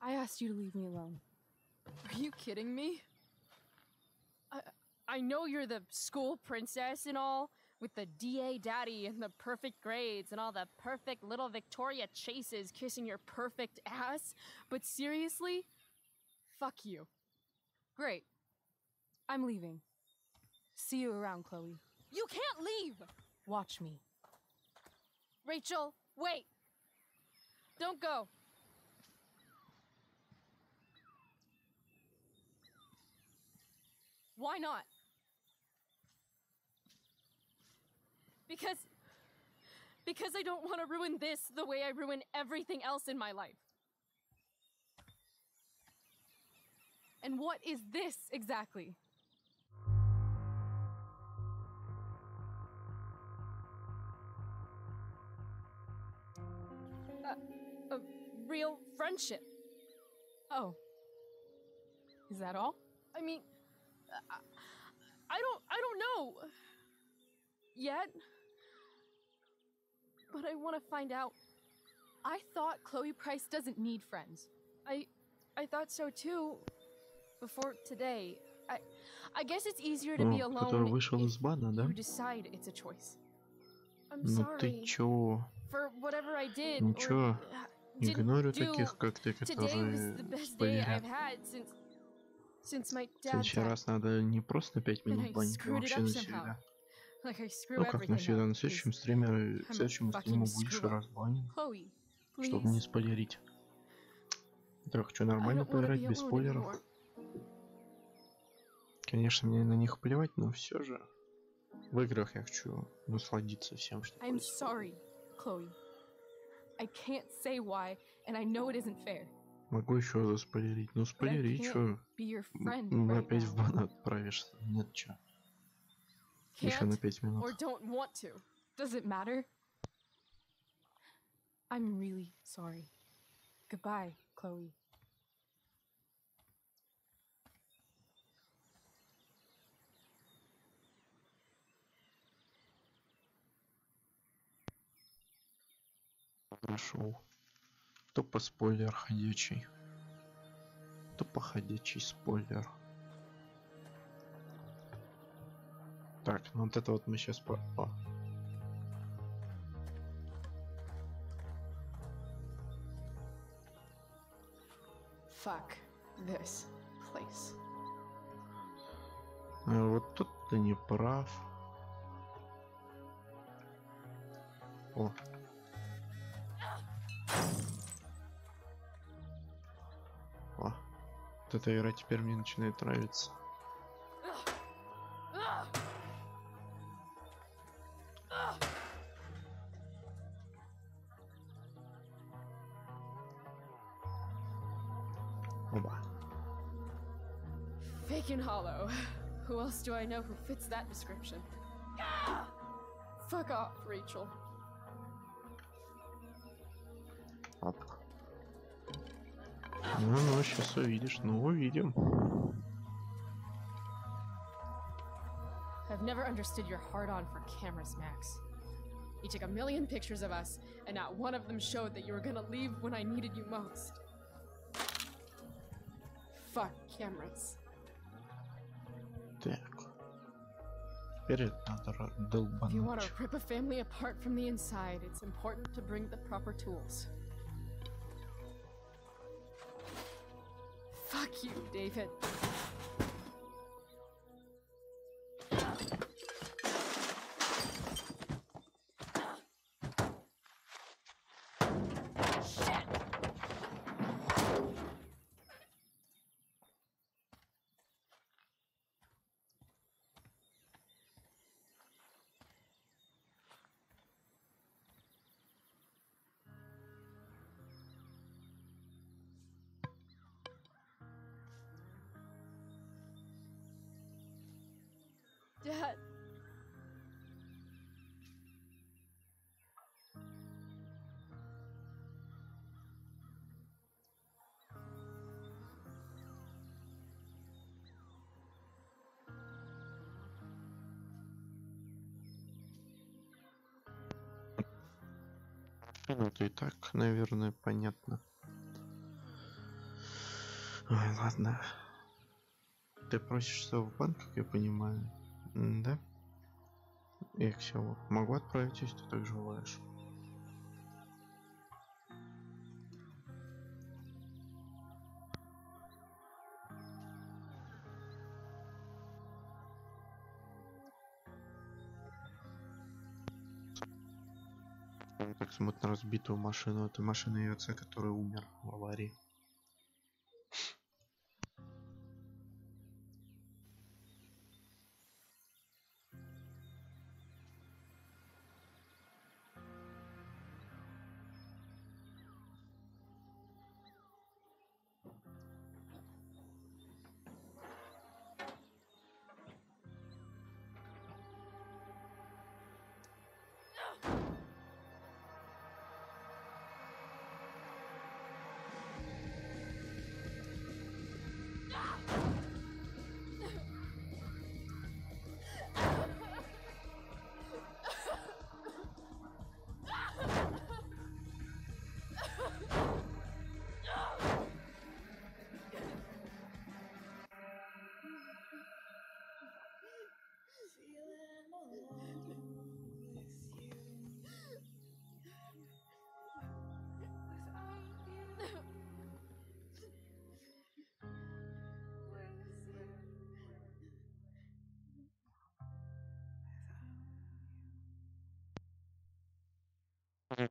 I asked you to leave me alone. Are you kidding me? I know you're the school princess and all, with the DA daddy and the perfect grades and all the perfect little Victoria chases kissing your perfect ass, but seriously? Fuck you. Great. I'm leaving. See you around, Chloe. You can't leave! Watch me. Rachel, wait! Don't go. Why not? Because I don't want to ruin this the way I ruin everything else in my life. And what is this exactly? A real friendship. Oh. Is that all? I mean, I don't know yet. But I want to find out. I thought Chloe Price doesn't need friends. I thought so too. Before today. I guess it's easier to be alone вышел из бана, да? you decide it's a choice. I'm Ну sorry ты чё? for whatever I did Ничего. or didn't Игнорю do. таких, как ты, Today was которые the best day I've спойлерят. had since my В dad следующий died. раз надо не просто 5 And минут I банить, а screwed it вообще up навсегда. somehow. Like I screw Ну как everything навсегда, up, на 'cause следующем стриме, к I'm a следующему fucking стриму будешь screw up. разбанен, Chloe, чтобы please. не спойлерить. Я хочу I нормально don't wanna поиграть, be без alone спойлеров. anymore. Конечно, мне на них плевать, но все же в играх я хочу насладиться всем, что I'm происходит. sorry, Chloe. I can't say why, and I know it isn't fair. Могу еще заспойлерить. Ну спойлери, чё? Be your friend right Опять в now. бан отправишься. Нет, чё. Еще Can't на 5 Or минут. don't want to. Does it matter? I'm really sorry. Goodbye, Chloe. Прошел. Тупо спойлер ходячий. Тупо ходячий спойлер. Так, ну вот это вот мы сейчас по... О. Fuck this place. Вот тут ты не прав. О. О. Вот эта игра теперь мне начинает нравиться. Оба. Fake and hollow. Who else do I know who fits that description? Fuck off, Rachel. Оп. Ну, сейчас увидишь. Ну, увидим. I've never understood your hard-on for cameras, Max. You took a million pictures of us, and not one of them showed that you were gonna leave when I needed you most. Fuck cameras. Так. Теперь надо долбануть. If you want to rip a family apart from the inside, it's important to bring the proper tools. Fuck you, David. Dad. Ну, это и так, наверное, понятно. Ой, ладно. Ты просишься в банк, как я понимаю. Да? Я к всему могу отправить, если ты так желаешь. Так смотрит на разбитую машину. Это машина ее отца, который умер в аварии.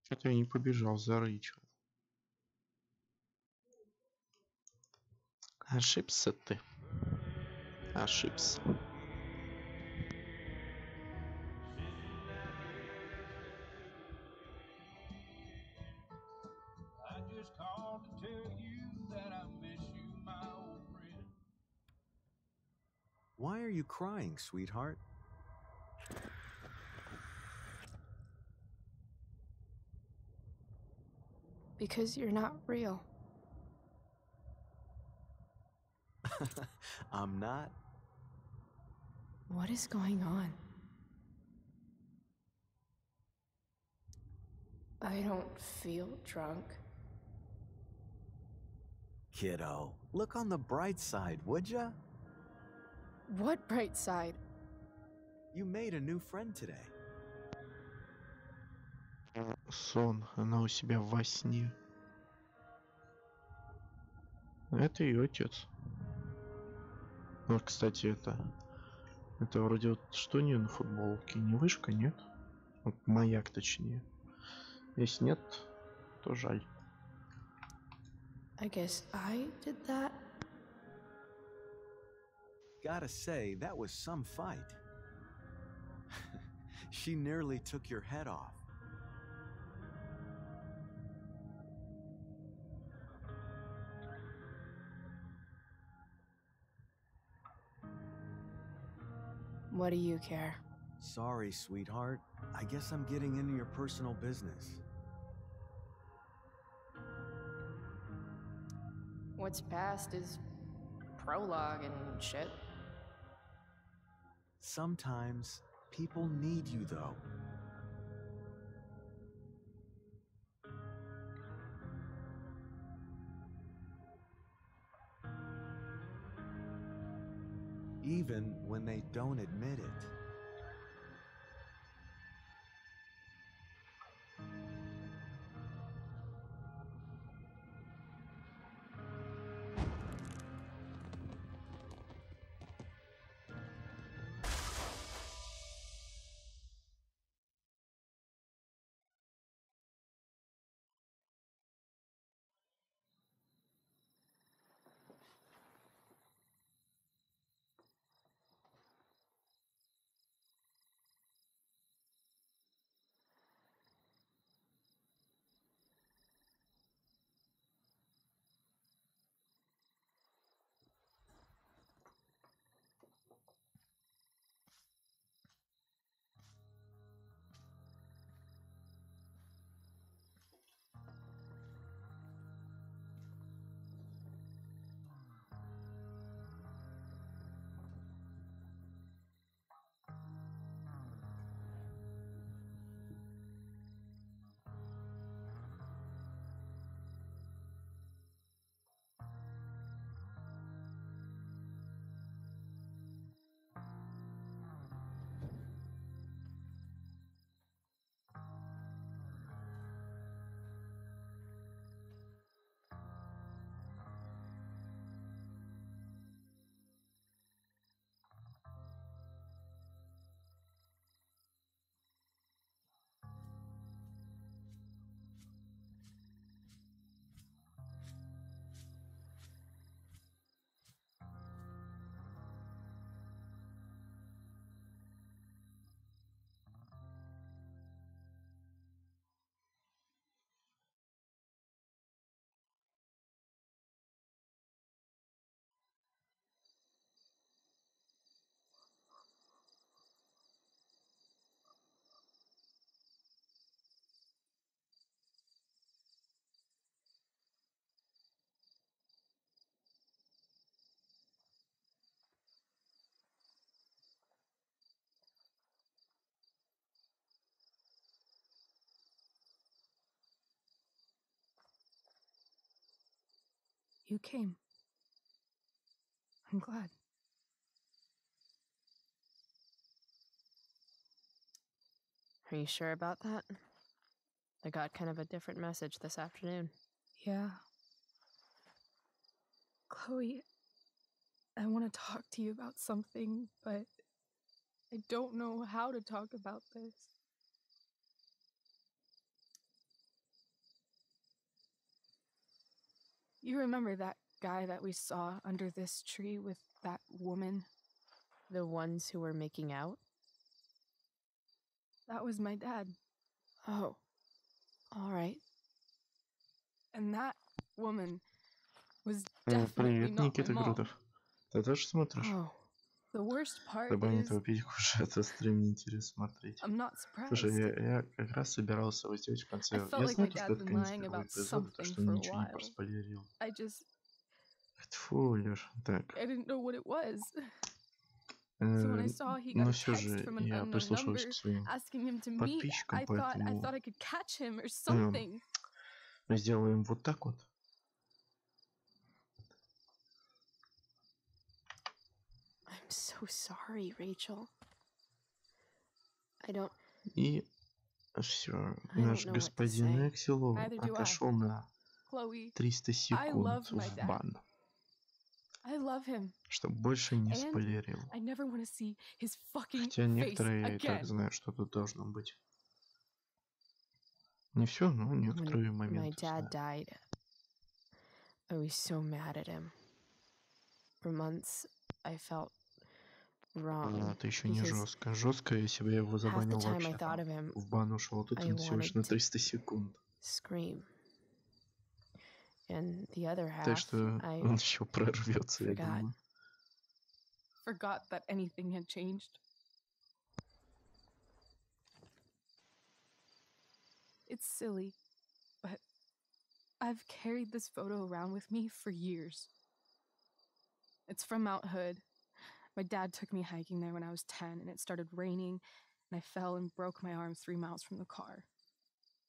Что-то я не побежал за Рэйчел. Ошибся ты. Ошибся. Why are you crying, sweetheart? Because you're not real. I'm not. What is going on? I don't feel drunk. Kiddo, look on the bright side, would ya? What bright side? You made a new friend today. Сон. Она у себя во сне. Это ее отец. Вот, кстати, это вроде вот что у нее на футболке? Не вышка, нет? Вот маяк, точнее. Если нет, то жаль. I guess I did that. Gotta say, that was some fight. She nearly took your head off. What do you care? Sorry, sweetheart. I guess I'm getting into your personal business. What's past is prologue and shit. Sometimes people need you, though. Even when they don't admit it. You came. I'm glad. Are you sure about that? I got kind of a different message this afternoon. Yeah. Chloe, I want to talk to you about something, but I don't know how to talk about this. You remember that guy that we saw under this tree with that woman? The ones who were making out? That was my dad. Oh. All right. And that woman was definitely Привет, not my Никита mom. Крутов. Ты тоже смотришь? Oh. The worst part Добавить is, этого пить уже это стрим неинтересно смотреть. I'm not surprised. Слушай, я как раз собирался его сделать в конце. I Я felt like знаю, my что dad's это been конец lying первого about эпизода, то something что for a ничего не while. проспойлерил. Тьфу, Лёш, так. I didn't know what it was. So when I saw he got Но a все text же from an я unknown прислушиваюсь number к своим asking him to meet, подписчикам, I thought поэтому I could catch him or something. мы сделаем вот так вот. I'm so sorry, Rachel. I don't... И все, наш господин Экселов отошел на 300 секунд в бан. I love him. Чтобы больше не спойлерил. I never want to see his fucking Хотя некоторые я и again. так знаю, что тут должно быть. Не все, но некоторые моменты. My dad died. I was so mad at him. For months, I felt wrong. Это еще не жестко. Жестко, если бы я его забанил вообще там, в бан ушел. Тут он всего лишь на 300 секунд. Scream. And the other half, так что он еще прорвется, я думаю. Forgot that anything had changed. It's silly, but I've carried this photo around with me for years. It's from Mount Hood. My dad took me hiking there when I was 10, and it started raining, and I fell and broke my arm 3 miles from the car.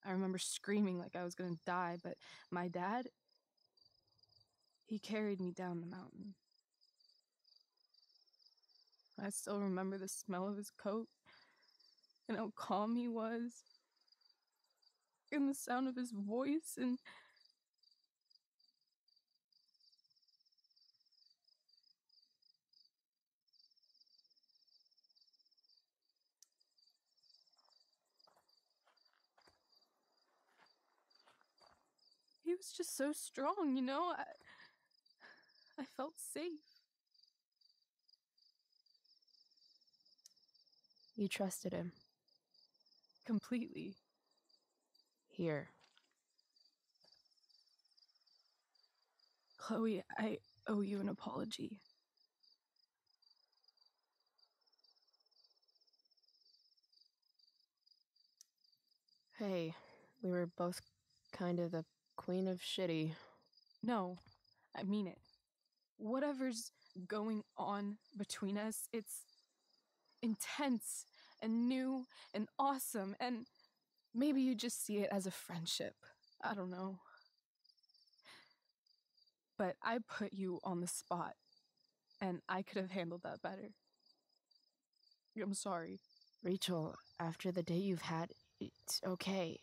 I remember screaming like I was gonna die, but my dad, he carried me down the mountain. I still remember the smell of his coat, and how calm he was, and the sound of his voice, and he was just so strong, you know? I felt safe. You trusted him? Completely. Here. Chloe, I owe you an apology. Hey, we were both kind of the queen of shitty. No, I mean it. Whatever's going on between us, it's intense and new and awesome, and maybe you just see it as a friendship. I don't know. But I put you on the spot, and I could have handled that better. I'm sorry. Rachel, after the day you've had, it's okay.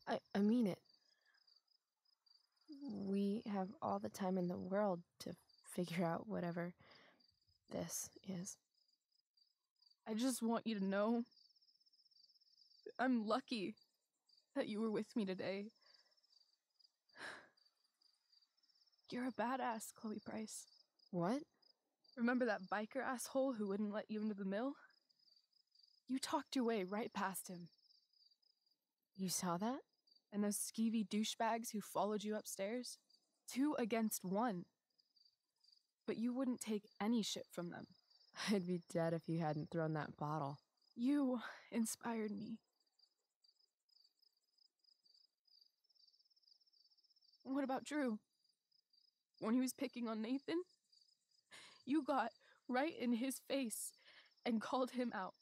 I mean it. We have all the time in the world to figure out whatever this is. I just want you to know I'm lucky that you were with me today. You're a badass, Chloe Price. What? Remember that biker asshole who wouldn't let you into the mill? You talked your way right past him. You saw that? And those skeevy douchebags who followed you upstairs? 2 against 1. But you wouldn't take any shit from them. I'd be dead if you hadn't thrown that bottle. You inspired me. What about Drew? When he was picking on Nathan? You got right in his face and called him out.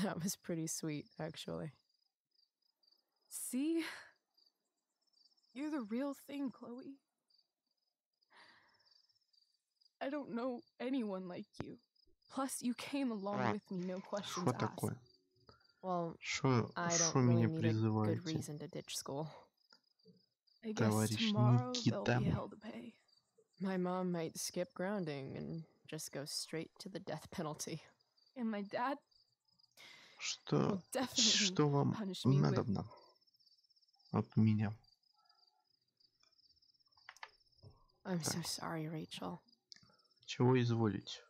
That was pretty sweet, actually. See? You're the real thing, Chloe. I don't know anyone like you. Plus, you came along with me, no questions Что asked. такое? Well, Шо I don't меня really need a good призываете? reason to ditch school. I guess Товарищ tomorrow there'll be Никита. hell to pay. My mom might skip grounding and just go straight to the death penalty. And my dad Что, will definitely что вам punish me with... надобно от меня? I'm so sorry, Rachel. Чего изволить?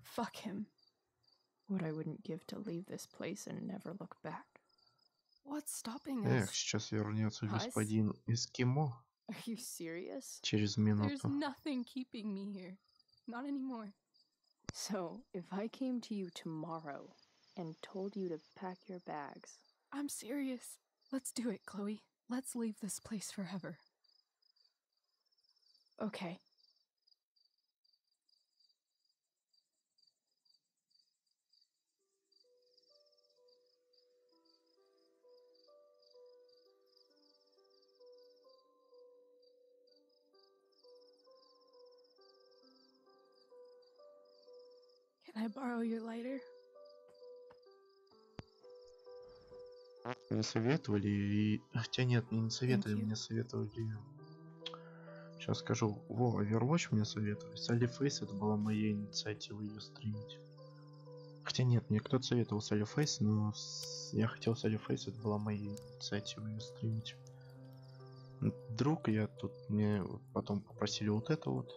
Fuck him. What I wouldn't give to leave this place and never look back. What's stopping Эх, us? сейчас вернется Us? господин Эскимо Are you serious? через There's минуту. nothing keeping me here. Not anymore. So, if I came to you tomorrow and told you to pack your bags... I'm serious. Let's do it, Chloe. Let's leave this place forever. Okay. Can I borrow your lighter? Мне советовали и... Хотя нет, мне не советовали, Thank you. мне советовали... Сейчас скажу. Во, Overwatch мне советовали. Sally Face, это была моя инициатива ее стримить. Хотя нет, мне кто-то советовал Sally Face, но я хотел Sally Face, это была моя инициатива ее стримить. Друг, я тут, мне потом попросили вот это вот.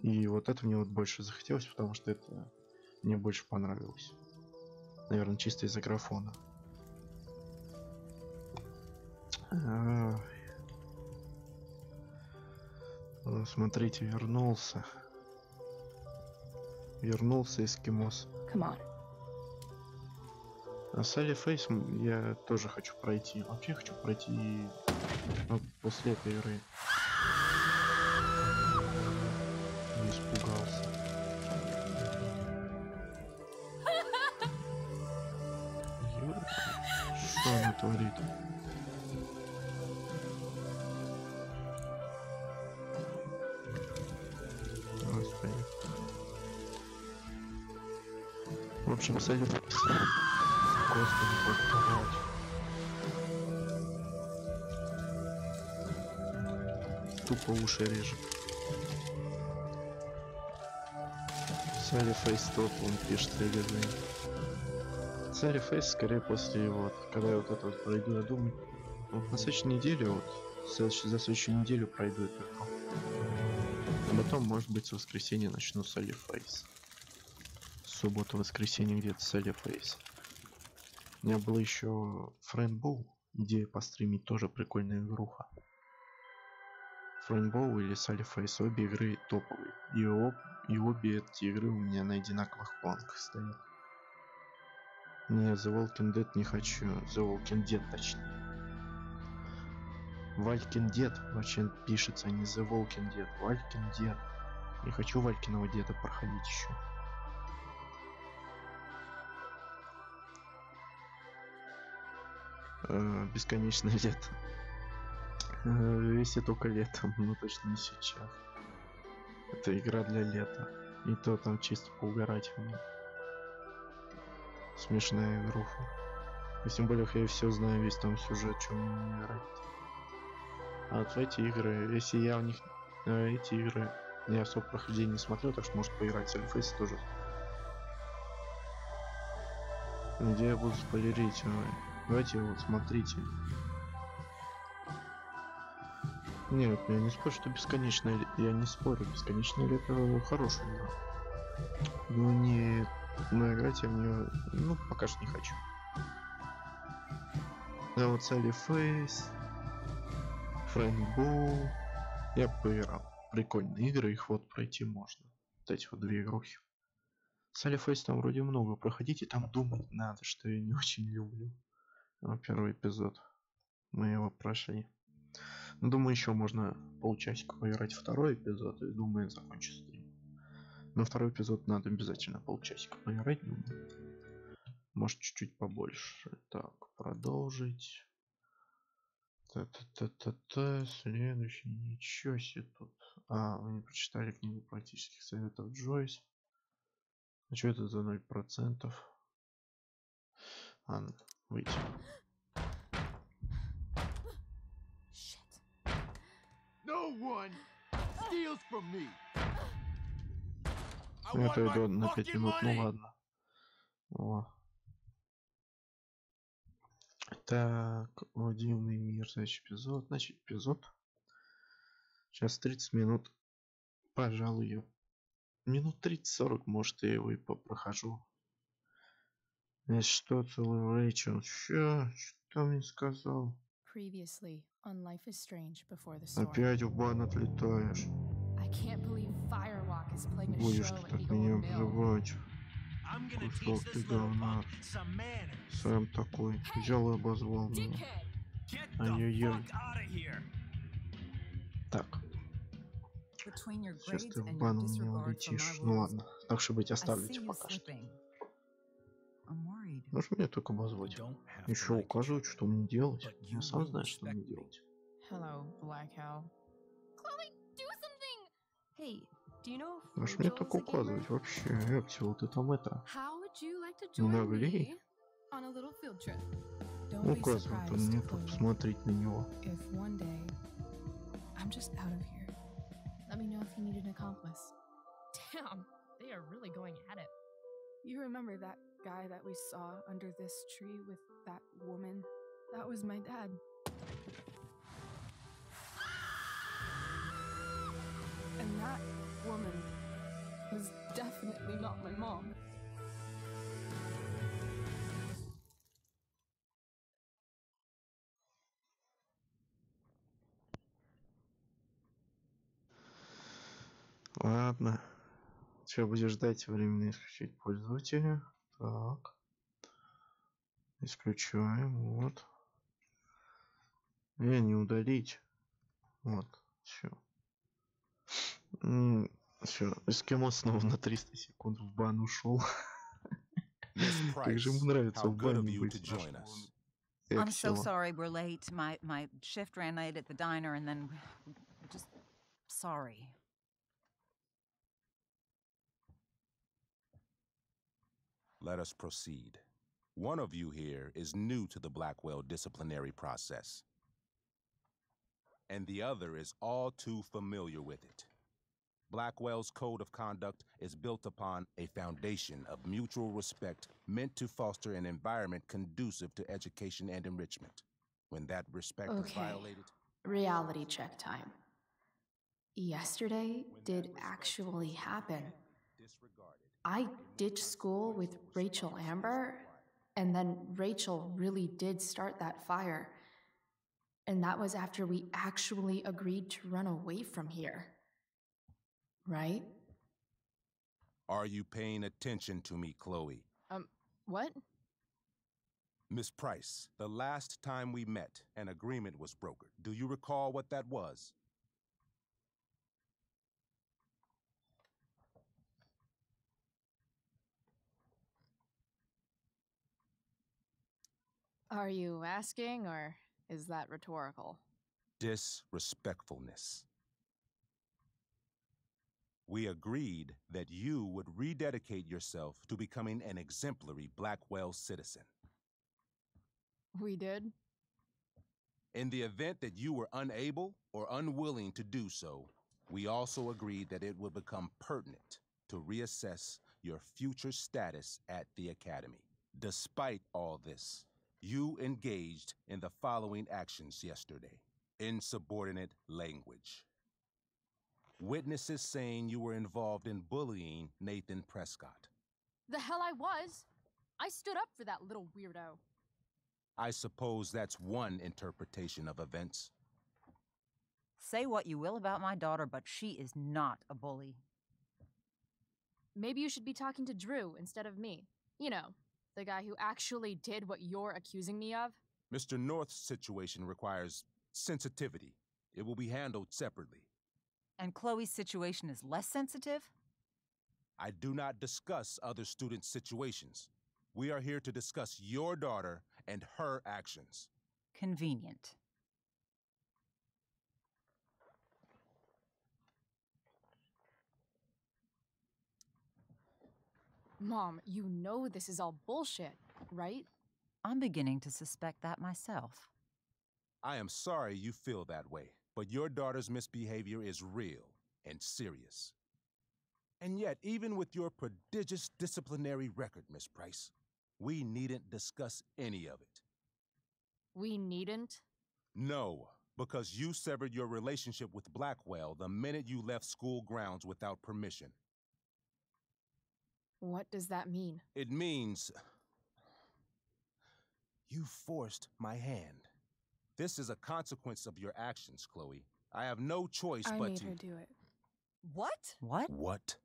И вот это мне вот больше захотелось, потому что это мне больше понравилось. Наверное, чисто из-за графона. Смотрите, вернулся. Вернулся эскимос. Come on. А Sally Face я тоже хочу пройти. Вообще хочу пройти А после этой игры не испугался. Что она творит? Господи. В общем, совет. Господи, повторять. Тупо уши режет. Салли Фейс топ, он пишет релизы. Салли Фейс скорее после вот, когда я вот это вот пройду, я думаю, вот на следующей неделе, вот, за следующую неделю пройду эту игру. А потом, может быть, в воскресенье начну Салли Фейс. Суббота-воскресенье где-то Салли Фейс. У меня была еще Фрейнбоу, идея постримить, тоже прикольная игруха. Фрейнбоу или Салли Фейс, обе игры топовые. И обе эти игры у меня на одинаковых планках стоят. Не, The Walking Dead не хочу. The Walking Dead точнее. Walking Dead вообще пишется, а не The Walking Dead. Walking Dead. Не хочу Валькиного деда проходить еще. Бесконечное лето. Если только летом, но точно не сейчас. Это игра для лета. И то там чисто поугарать. Смешная игруха. И тем более я все знаю, весь там сюжет, что мне играть. А вот в эти игры, если я в них... эти игры я особо прохождение не смотрел, так что может поиграть. Сальфейс тоже. Где я буду спойлерить? Давайте вот смотрите. Нет, я не спорю, что бесконечное... Я не спорю, бесконечное лето хорошая игра. Ну не... Но играть я в нее, ну, пока что не хочу. Да вот Салли Фейс, Фрейнбоу, я поиграл. Прикольные игры, их вот пройти можно. Вот эти вот две игрухи. Салли Фейс там вроде много проходить, и там думать надо, что я не очень люблю. Но первый эпизод мы его прошли. Думаю, еще можно полчасика поиграть второй эпизод, и думаю, закончу стрим. На второй эпизод надо обязательно полчасика поиграть. Может, чуть-чуть побольше. Так, продолжить. Та-та-та-та-та. Следующий. Ничего себе тут. А, вы не прочитали книгу практических советов Джойс. А что это за 0%? Ладно, выйти. Это иду на 5 минут, ну ладно. О. Так, о, дивный мир, следующий эпизод. Значит, эпизод. Сейчас 30 минут. Пожалуй, минут 30-40, может, я его и прохожу. Что целый Рэйчел? Что мне сказал? Опять в бан отлетаешь. Будешь ты так меня обзывать. Кусок ты говна. Сам такой. Взял и обозвал меня. Ай-яй-яй. Так. Сейчас ты в бан у меня улетишь. Ну ладно. Так что быть, оставлю пока что. Можно мне только обозвать? Еще указывать, что мне делать. Я сам знаю, что мне делать. Можешь мне только указывать вообще. Эпсил, ты там это... Не наглей. Указывает он мне тут посмотреть на него. You remember that guy that we saw under this tree with that woman? That was my dad. And that woman was definitely not my mom. Ладно. Что, будешь ждать временно исключить пользователя? Так. Исключаем, вот. Не удалить. Вот, все. Все, эскимо снова на 300 секунд в бан ушел. Как же ему нравится в бане быть. I'm so sorry we're late. My shift ran late at the diner and then just sorry. Let us proceed. One of you here is new to the Blackwell disciplinary process, and the other is all too familiar with it. Blackwell's code of conduct is built upon a foundation of mutual respect meant to foster an environment conducive to education and enrichment. When that respect is violated... Reality check time. Yesterday did actually happen. I ditched school with Rachel Amber, and then Rachel really did start that fire. And that was after we actually agreed to run away from here. Right? Are you paying attention to me, Chloe? What? Miss Price, the last time we met, an agreement was brokered. Do you recall what that was? Are you asking, or is that rhetorical? Disrespectfulness. We agreed that you would rededicate yourself to becoming an exemplary Blackwell citizen. We did? In the event that you were unable or unwilling to do so, we also agreed that it would become pertinent to reassess your future status at the Academy. Despite all this, you engaged in the following actions yesterday. Insubordinate language. Witnesses saying you were involved in bullying Nathan Prescott. The hell I was! I stood up for that little weirdo. I suppose that's one interpretation of events. Say what you will about my daughter, but she is not a bully. Maybe you should be talking to Drew instead of me. You know, the guy who actually did what you're accusing me of. Mr. North's situation requires sensitivity. It will be handled separately. And Chloe's situation is less sensitive? I do not discuss other students' situations. We are here to discuss your daughter and her actions. Convenient. Mom, you know this is all bullshit, right? I'm beginning to suspect that myself. I am sorry you feel that way, but your daughter's misbehavior is real and serious. And yet, even with your prodigious disciplinary record, Miss Price, we needn't discuss any of it. We needn't? No, because you severed your relationship with Blackwell the minute you left school grounds without permission. What does that mean? It means you forced my hand. This is a consequence of your actions, Chloe. I have no choice but to... I made her do it. What? What? What?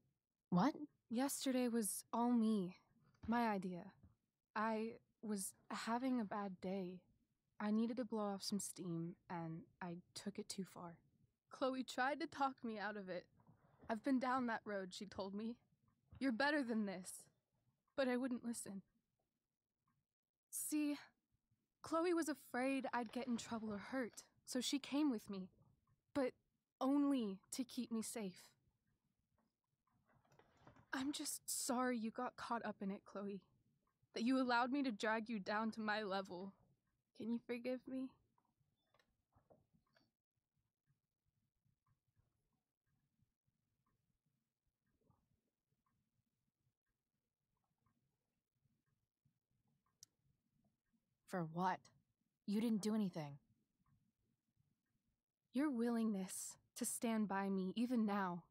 What? Yesterday was all me. My idea. I was having a bad day. I needed to blow off some steam, and I took it too far. Chloe tried to talk me out of it. I've been down that road, she told me. You're better than this. But I wouldn't listen. See, Chloe was afraid I'd get in trouble or hurt, so she came with me. But only to keep me safe. I'm just sorry you got caught up in it, Chloe. That you allowed me to drag you down to my level. Can you forgive me? For what? You didn't do anything. Your willingness to stand by me, even now,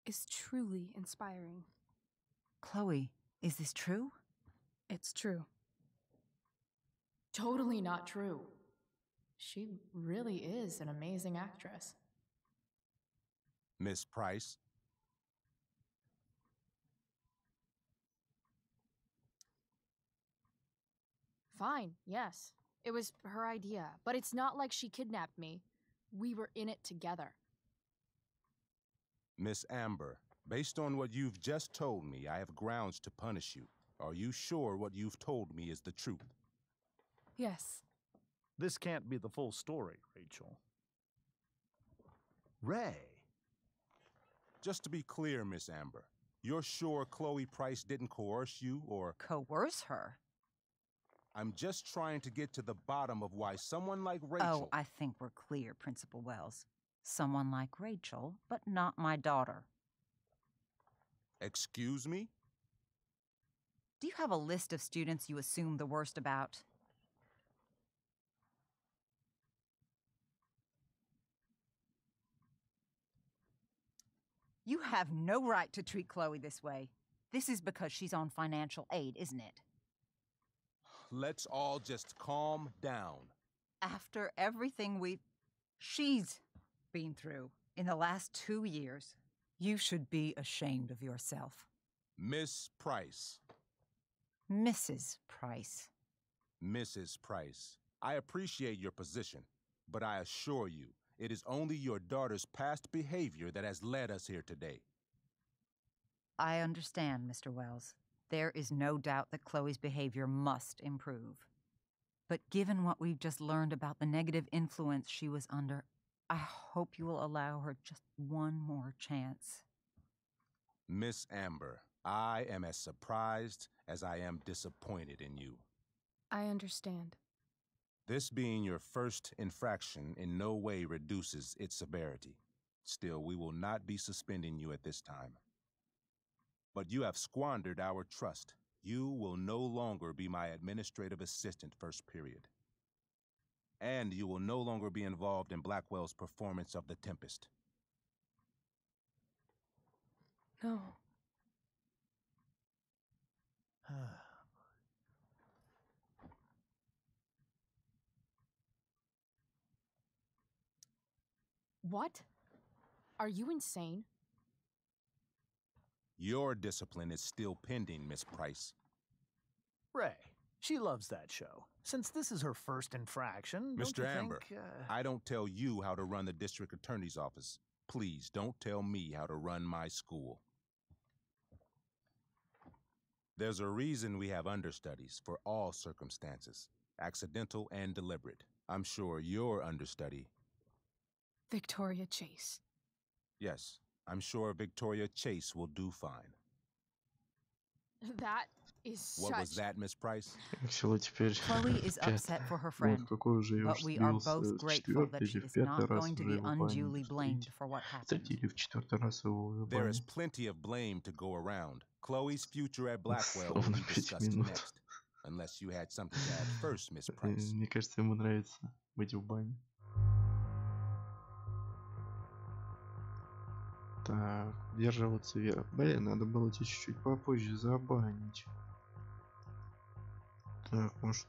is truly inspiring. Chloe, is this true? It's true. Totally not true. She really is an amazing actress. Miss Price? Fine, yes. It was her idea, but it's not like she kidnapped me. We were in it together. Miss Amber, based on what you've just told me, I have grounds to punish you. Are you sure what you've told me is the truth? Yes. This can't be the full story, Rachel. Ray. Just to be clear, Miss Amber, you're sure Chloe Price didn't coerce you or... Coerce her? I'm just trying to get to the bottom of why someone like Rachel... Oh, I think we're clear, Principal Wells. Someone like Rachel, but not my daughter. Excuse me? Do you have a list of students you assume the worst about? You have no right to treat Chloe this way. This is because she's on financial aid, isn't it? Let's all just calm down. After everything she's been through in the last 2 years, you should be ashamed of yourself. Miss Price. Mrs. Price. Mrs. Price, I appreciate your position, but I assure you, it is only your daughter's past behavior that has led us here today. I understand, Mr. Wells. There is no doubt that Chloe's behavior must improve. But given what we've just learned about the negative influence she was under, I hope you will allow her just one more chance. Miss Amber, I am as surprised as I am disappointed in you. I understand. This being your first infraction in no way reduces its severity. Still, we will not be suspending you at this time. But you have squandered our trust. You will no longer be my administrative assistant first period. And you will no longer be involved in Blackwell's performance of The Tempest. No. What? Are you insane? Your discipline is still pending, Miss Price. Ray, she loves that show. Since this is her first infraction, don't you Mr. Amber, think, I don't tell you how to run the district attorney's office. Please don't tell me how to run my school. There's a reason we have understudies for all circumstances, accidental and deliberate. I'm sure your understudy... Victoria Chase. Yes, I'm sure Victoria Chase will do fine. That is What was that, Miss Price? Chloe is upset for her friend, but we are both grateful that she is not going to be unduly blamed for what happened. There is plenty of blame to go around. Chloe's future at Blackwell will be discussed next. Unless you had something to add first, Miss Price. Мне кажется, ему нравится быть в бане. Так, держиваться вверх. Блин, надо было тебе чуть-чуть попозже забанить. Так, может...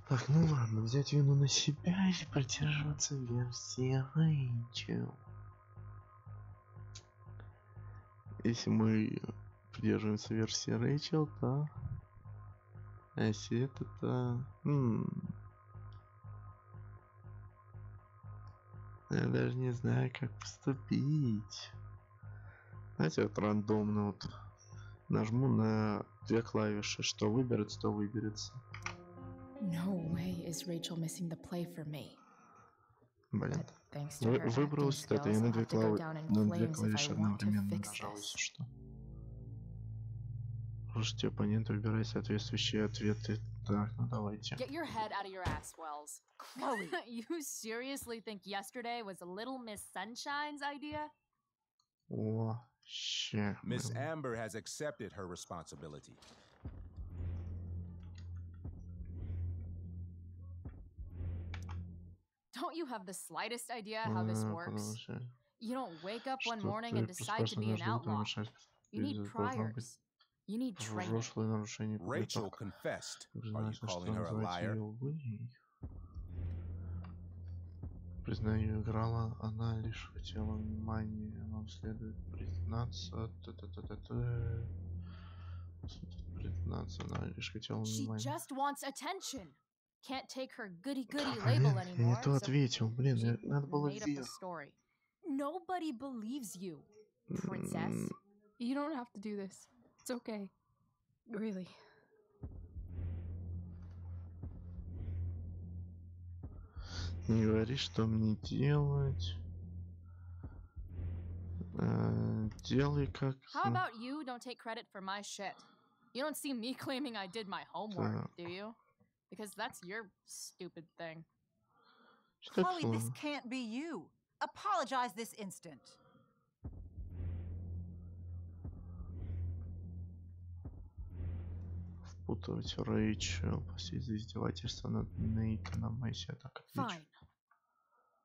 Так, ну ладно, взять вину на себя и придерживаться версии Рэйчел. Если мы придерживаемся версии Рэйчел, то... А если это, то... Я даже не знаю, как поступить. Знаете, вот рандомно вот нажму на две клавиши. Что выберется, то выберется. No way is Rachel missing the play for me. Блин. Выбралось это, я на две клавиши одновременно нажал, если что. Слушайте, оппонент, выбирай соответствующие ответы. Так, ну давайте. Get your head out of your ass, Wells. Chloe, you seriously think yesterday was Little Miss Sunshine's idea? О, ща. Miss Amber has accepted her responsibility. Don't you have the slightest idea how this works? You don't wake up one morning and decide to be an outlaw. You need priors. You need training. Rachel confessed. Are you calling her a liar? Признаю, играла, она лишь хотела внимания, вам следует признаться. Признаться, она лишь хотела She внимания. just wants attention. Can't take her goody-goody label Я anymore. не то So ответил, блин, she надо было made up a вверх. story. Nobody believes you, princess. You don't have to do this. It's okay. Really. Не говори, что мне делать. Делай как... How about you don't take credit for my shit? You don't see me claiming I did my homework, do you? Because that's your stupid thing. Chloe, this can't be you. Apologize this instant. Впутывать Рэйчел, после издевательства над Нейтаном, Мэйси, я так отвечу. Fine.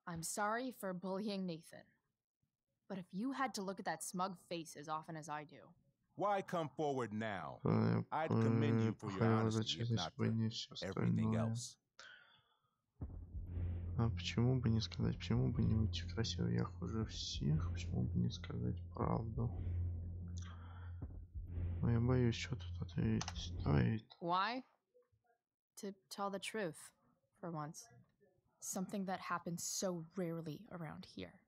I'm sorry for bullying Nathan. But if you had to look at that smug face as often as I do... Why come forward now? I'd commend you for your honesty, if not for everything else. А почему бы не сказать, почему бы не уйти красиво, я хуже всех, почему бы не сказать правду? Но я боюсь, что тут ответить стоит. Why? To tell the truth, for once. Something that happens so rarely around here.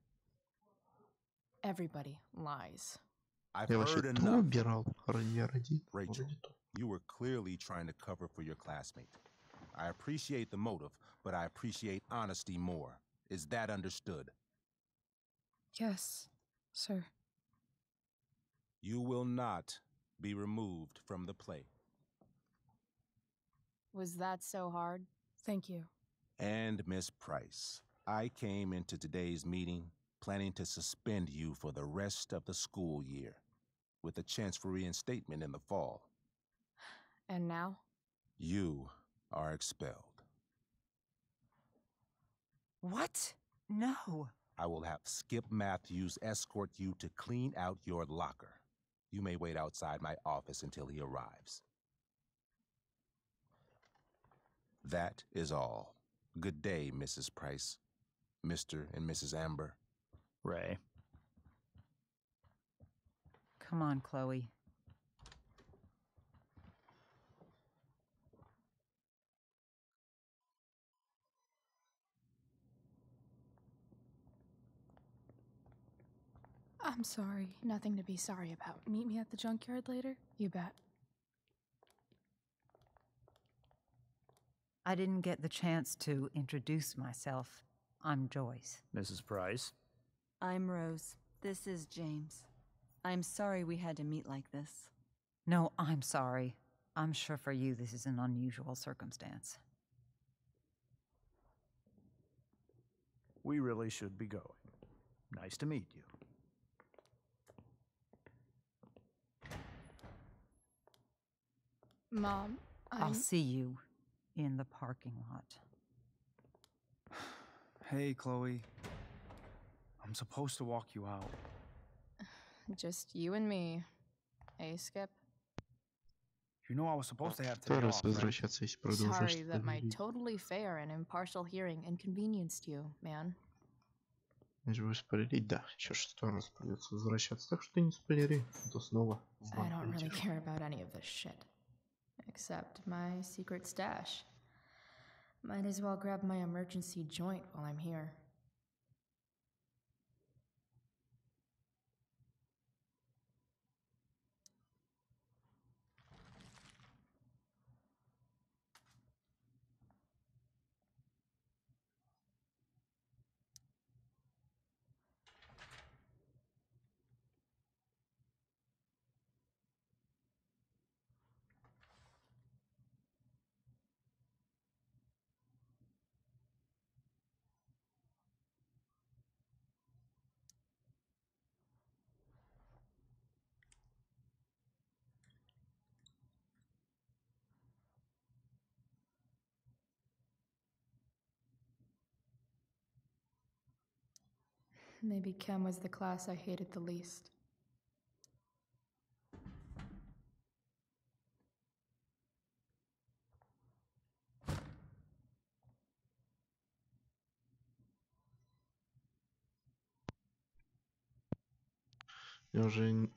Everybody lies. I've heard enough. Rachel, you were clearly trying to cover for your classmate. I appreciate the motive, but I appreciate honesty more. Is that understood? Yes, sir. You will not be removed from the play. Was that so hard? Thank you. And Miss Price, I came into today's meeting planning to suspend you for the rest of the school year, with a chance for reinstatement in the fall. And now? You are expelled. What? No. I will have Skip Matthews escort you to clean out your locker. You may wait outside my office until he arrives. That is all. Good day, Mrs. Price. Mr. and Mrs. Amber. Ray. Come on, Chloe. I'm sorry. Nothing to be sorry about. Meet me at the junkyard later? You bet. I didn't get the chance to introduce myself. I'm Joyce. Mrs. Price. I'm Rose. This is James. I'm sorry we had to meet like this. No, I'm sorry. I'm sure for you this is an unusual circumstance. We really should be going. Nice to meet you. Mom, I'll see you in the parking lot. Hey, Chloe. I'm supposed to walk you out. Just you and me. Hey, Skip. You know I was supposed to have today off, right? Sorry that my totally fair and impartial hearing inconvenienced you, man. Нечего спойлерить, да. Еще 6 раз придется возвращаться, так что не спойлери, а то снова в I don't really care about any of this shit. Except my secret stash. Might as well grab my emergency joint while I'm here. Maybe Chem was the class I hated the least. Я уже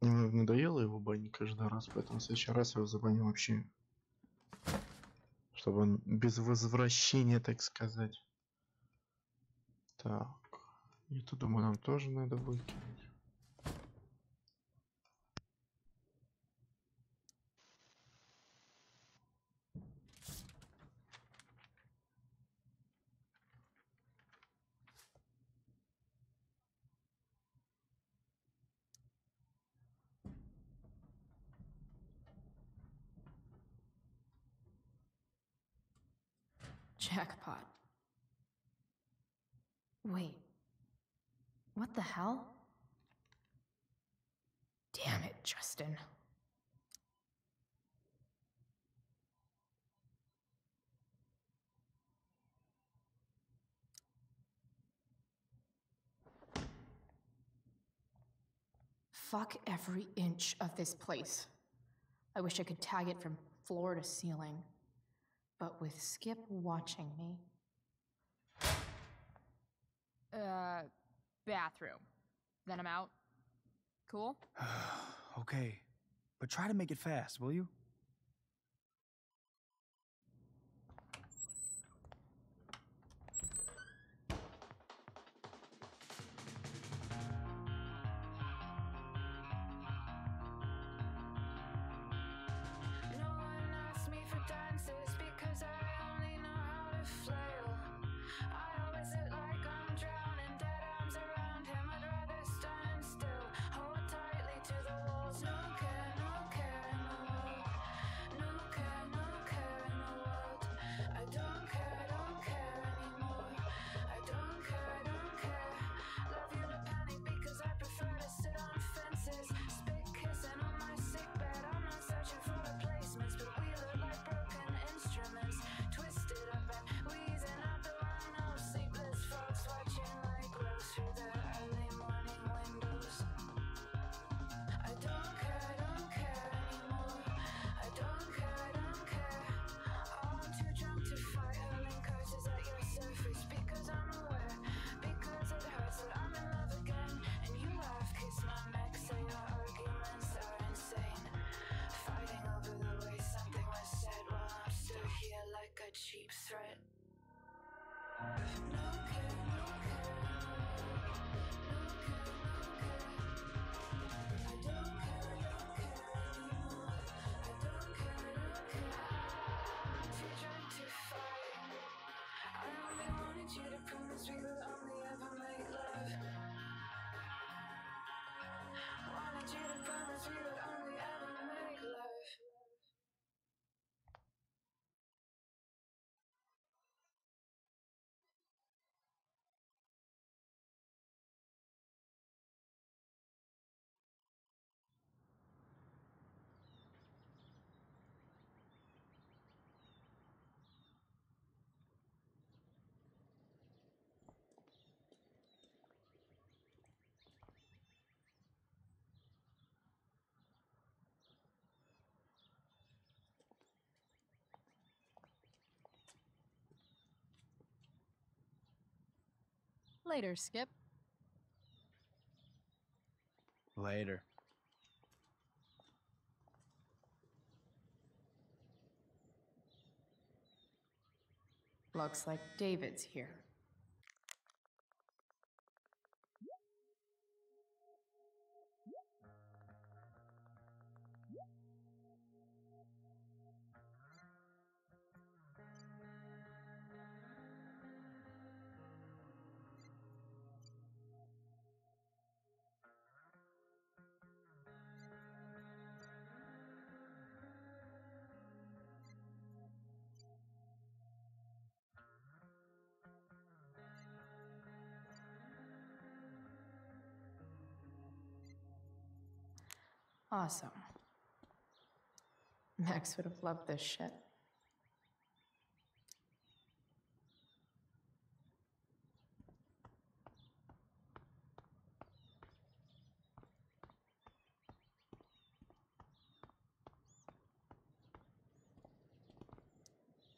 Надоело его банить каждый раз, поэтому в следующий раз я его забаню вообще. Чтобы он без возвращения, так сказать. Так. Это, думаю, нам тоже надо выкинуть. Jackpot. Wait. What the hell? Damn it, Justin. Fuck every inch of this place. I wish I could tag it from floor to ceiling. But with Skip watching me... Bathroom. Then I'm out. Cool? Okay. But try to make it fast, will you? Cheap threat. Later, Skip. Later. Looks like David's here. Awesome. Max would have loved this shit.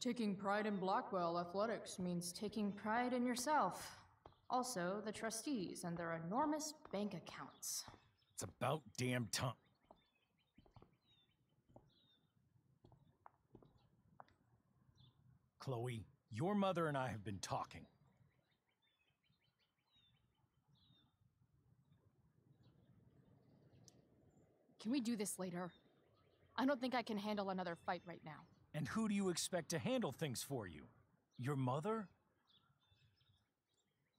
Taking pride in Blackwell athletics means taking pride in yourself. Also, the trustees and their enormous bank accounts. It's about damn time. Chloe, your mother and I have been talking. Can we do this later? I don't think I can handle another fight right now. And who do you expect to handle things for you? Your mother?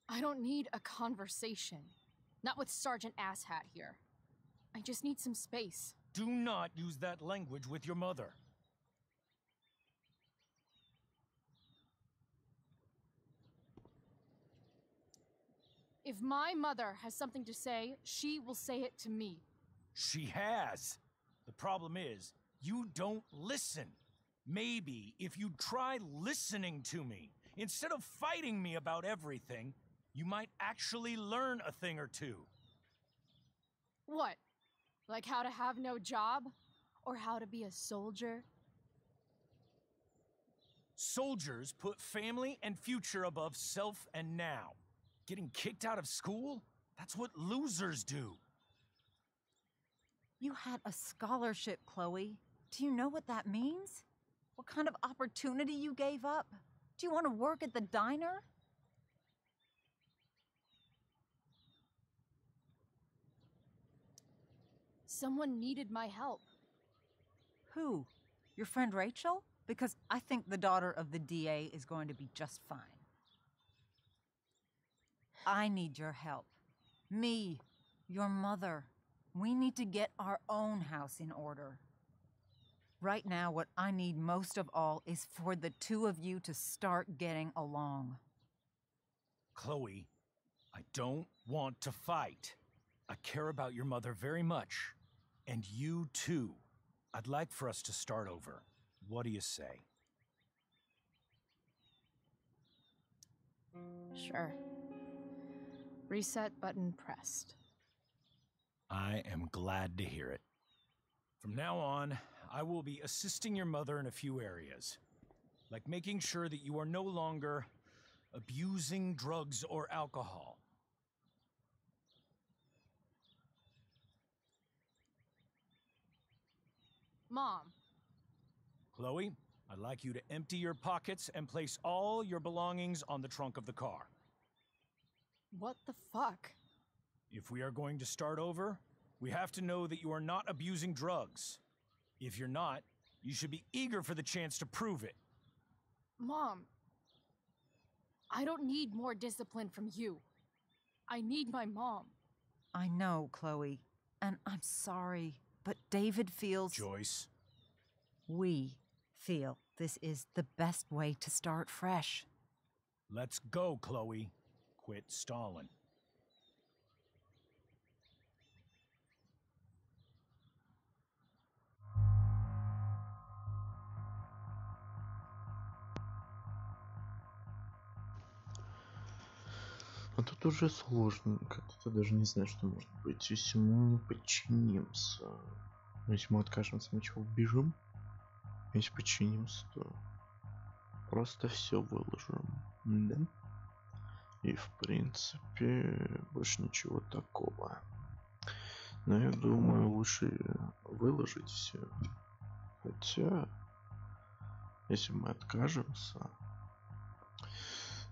I don't need a conversation. Not with Sergeant Asshat here. I just need some space. Do not use that language with your mother. If my mother has something to say, she will say it to me. She has. The problem is, you don't listen. Maybe if you try listening to me, instead of fighting me about everything, you might actually learn a thing or two. What? Like how to have no job? Or how to be a soldier? Soldiers put family and future above self and now. Getting kicked out of school? That's what losers do. You had a scholarship, Chloe. Do you know what that means? What kind of opportunity you gave up? Do you want to work at the diner? Someone needed my help. Who? Your friend Rachel? Because I think the daughter of the DA is going to be just fine. I need your help. Me, your mother. We need to get our own house in order. Right now, what I need most of all is for the two of you to start getting along. Chloe, I don't want to fight. I care about your mother very much. And you too. I'd like for us to start over. What do you say? Sure. Reset button pressed. I am glad to hear it. From now on, I will be assisting your mother in a few areas, like making sure that you are no longer abusing drugs or alcohol. Mom. Chloe, I'd like you to empty your pockets and place all your belongings on the trunk of the car. What the fuck? If we are going to start over, we have to know that you are not abusing drugs. If you're not, you should be eager for the chance to prove it. Mom. I don't need more discipline from you. I need my mom. I know, Chloe, and I'm sorry, but David feels... Joyce. We feel this is the best way to start fresh. Let's go, Chloe. Quit stalling. А тут уже сложненько. Тут я даже не знаю, что может быть. Если мы не подчинимся. Если мы откажемся, мы чего, убежим? Если подчинимся, то просто все выложим. Да? И в принципе больше ничего такого. Но я думаю, лучше выложить все. Хотя, если мы откажемся,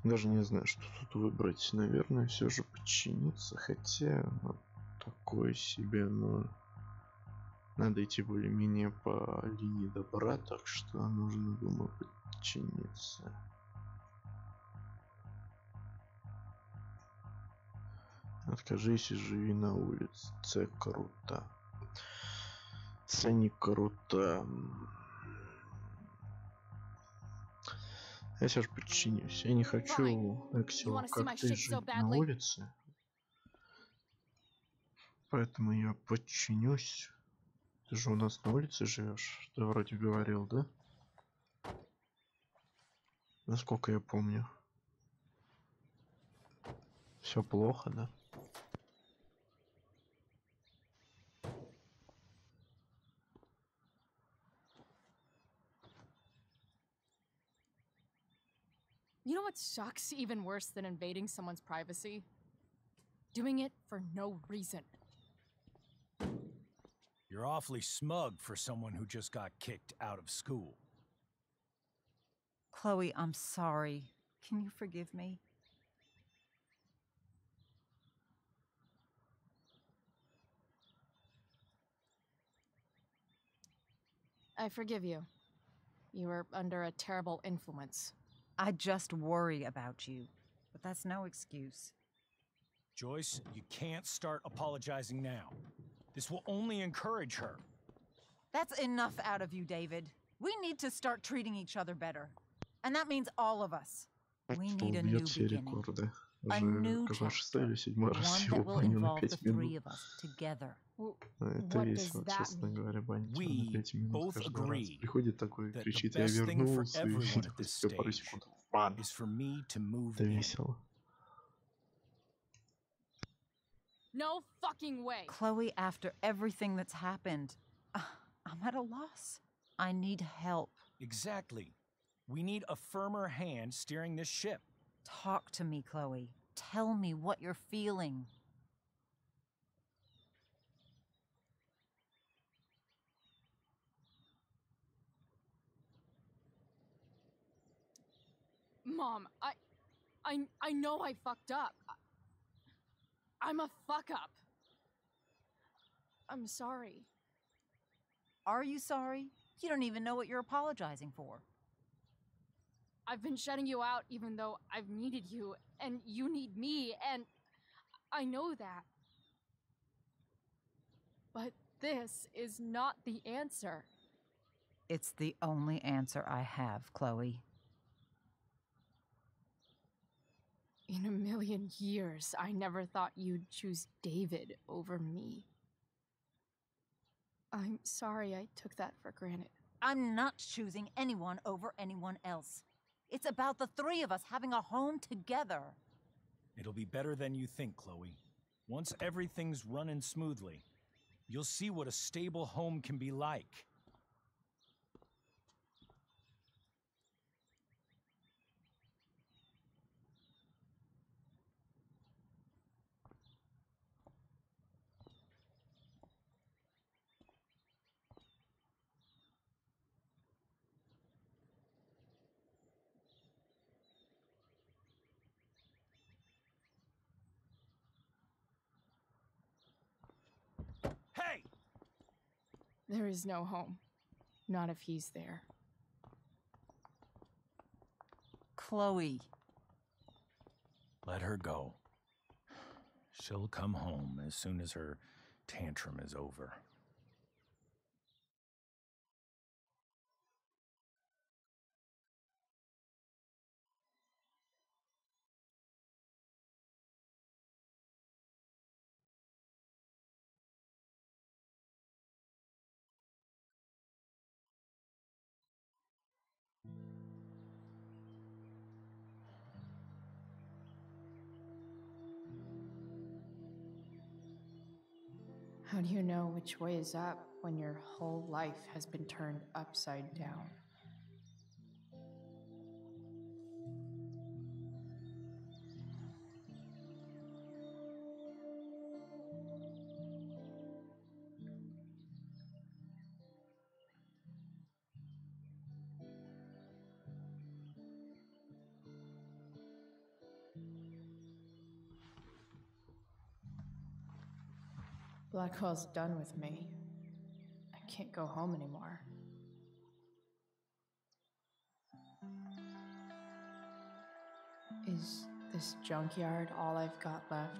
даже не знаю, что тут выбрать. Наверное, все же подчиниться. Хотя, ну, такое себе, но надо идти более-менее по линии добра, так что нужно, думаю, подчиниться. Откажись и живи на улице. Це круто. Це не круто. Я сейчас подчинюсь. Я не хочу Эксел как ты жить на улице. Поэтому я подчинюсь. Ты же у нас на улице живешь. Ты вроде говорил, да? Насколько я помню. Все плохо, да? You know what sucks even worse than invading someone's privacy? Doing it for no reason. You're awfully smug for someone who just got kicked out of school. Chloe, I'm sorry. Can you forgive me? I forgive you. You were under a terrible influence. I just worry about you, but that's no excuse. Joyce, you can't start apologizing now. This will only encourage her. That's enough out of you, David. We need to start treating each other better. And that means all of us. We need a new beginning. A new chapter. One that will involve the three of us together. Это весело, честно говоря, банничек на 5 минут каждый раз. Приходит такой, кричит, я вернулся, и такой себе пару секунд в бан. Это весело. No fucking way! Chloe, after everything that's happened, I'm at a loss. I need help. Exactly. We need a firmer hand steering this ship. Talk to me, Chloe. Tell me what you're feeling. Mom, I know I fucked up. I'm a fuck up. I'm sorry. Are you sorry? You don't even know what you're apologizing for. I've been shutting you out even though I've needed you, and you need me, and I know that. But this is not the answer. It's the only answer I have, Chloe. In a million years, I never thought you'd choose David over me. I'm sorry I took that for granted. I'm not choosing anyone over anyone else. It's about the three of us having a home together. It'll be better than you think, Chloe. Once everything's running smoothly, you'll see what a stable home can be like. Hey! There is no home. Not if he's there. Chloe. Let her go. She'll come home as soon as her tantrum is over. How do you know which way is up when your whole life has been turned upside down? Blackwell's done with me. I can't go home anymore. Is this junkyard all I've got left?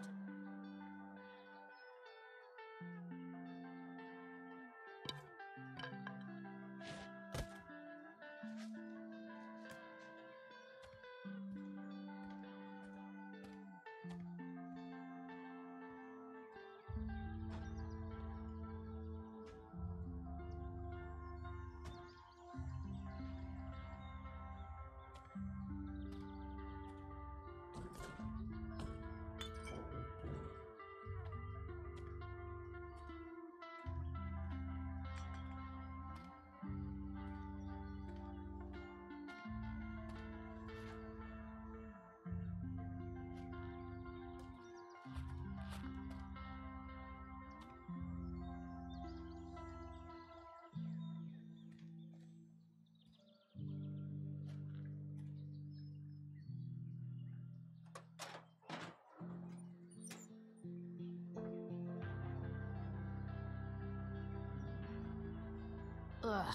Ugh.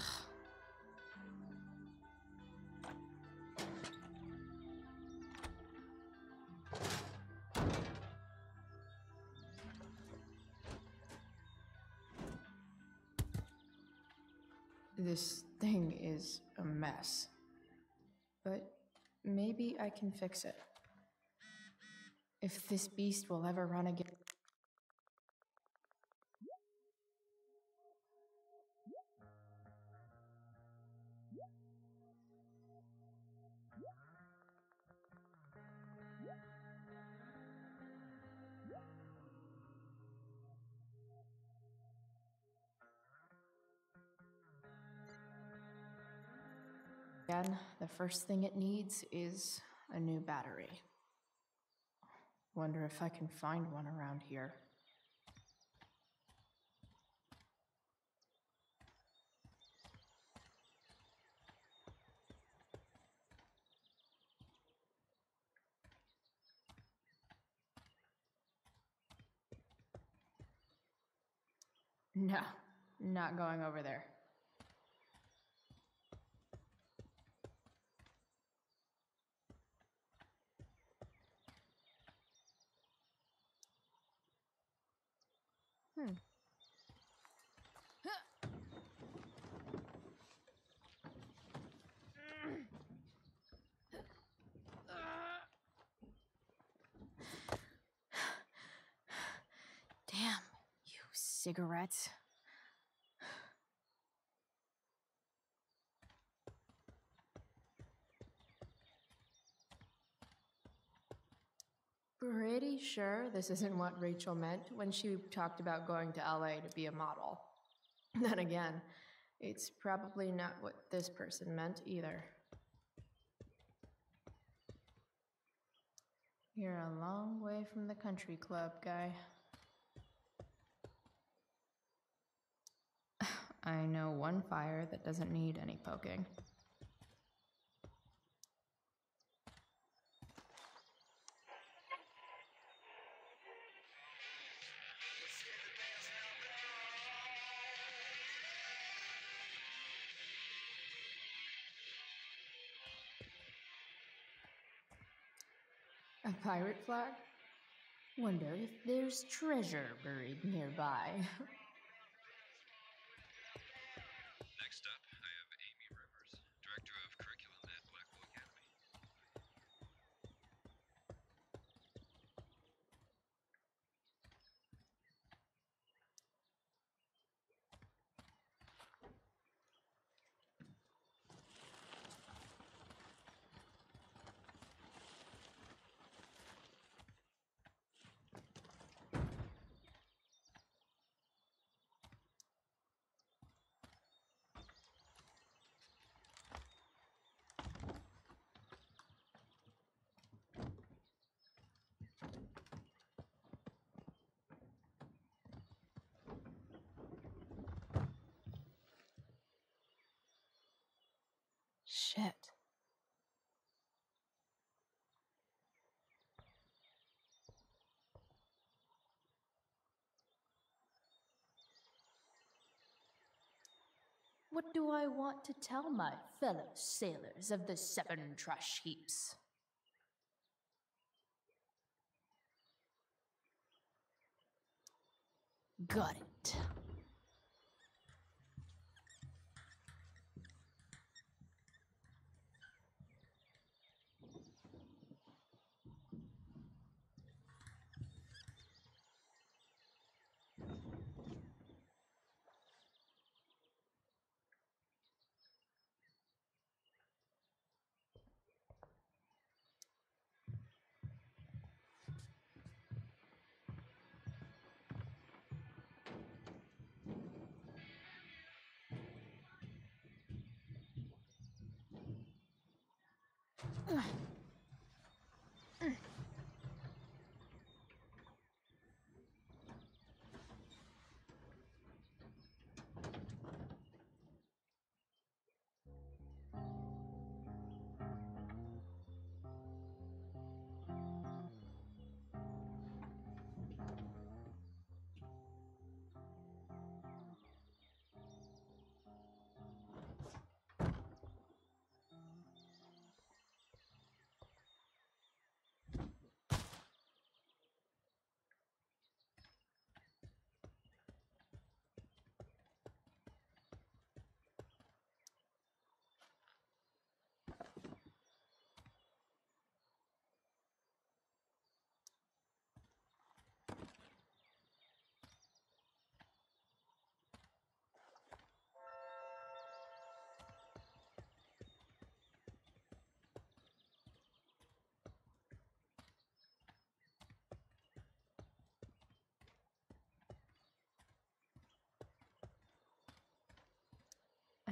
This thing is a mess. But maybe I can fix it. If this beast will ever run again. The first thing it needs is a new battery. Wonder if I can find one around here. No, not going over there. Damn, you cigarettes. Pretty sure this isn't what Rachel meant when she talked about going to LA to be a model. Then again, it's probably not what this person meant either. You're a long way from the country club, guy. I know one fire that doesn't need any poking. A pirate flag? Wonder if there's treasure buried nearby. Next up, I have Amy Rivers, Director of Curriculum at Blackwell Academy. Shit. What do I want to tell my fellow sailors of the 7 trash heaps? Got it.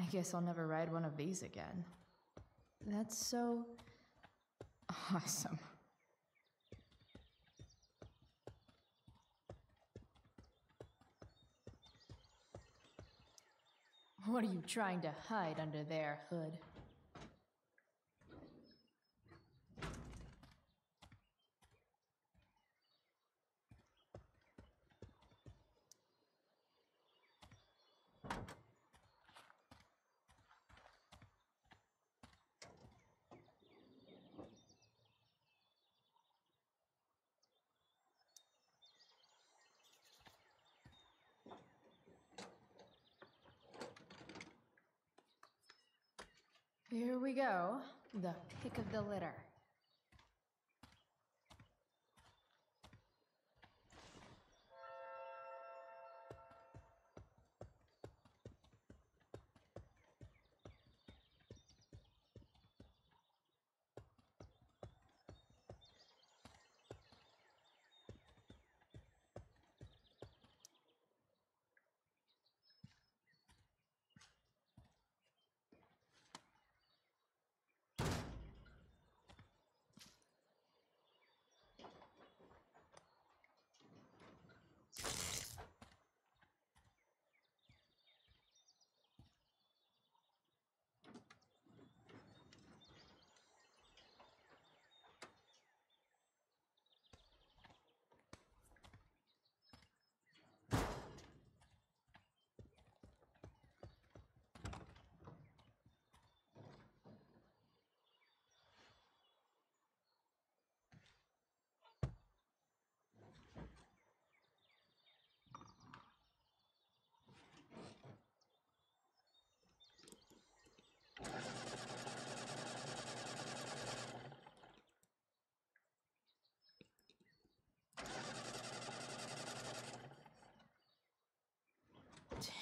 guess I'll never ride one of these again. That's so awesome. What are you trying to hide under there, Hood? Here we go, the pick of the litter.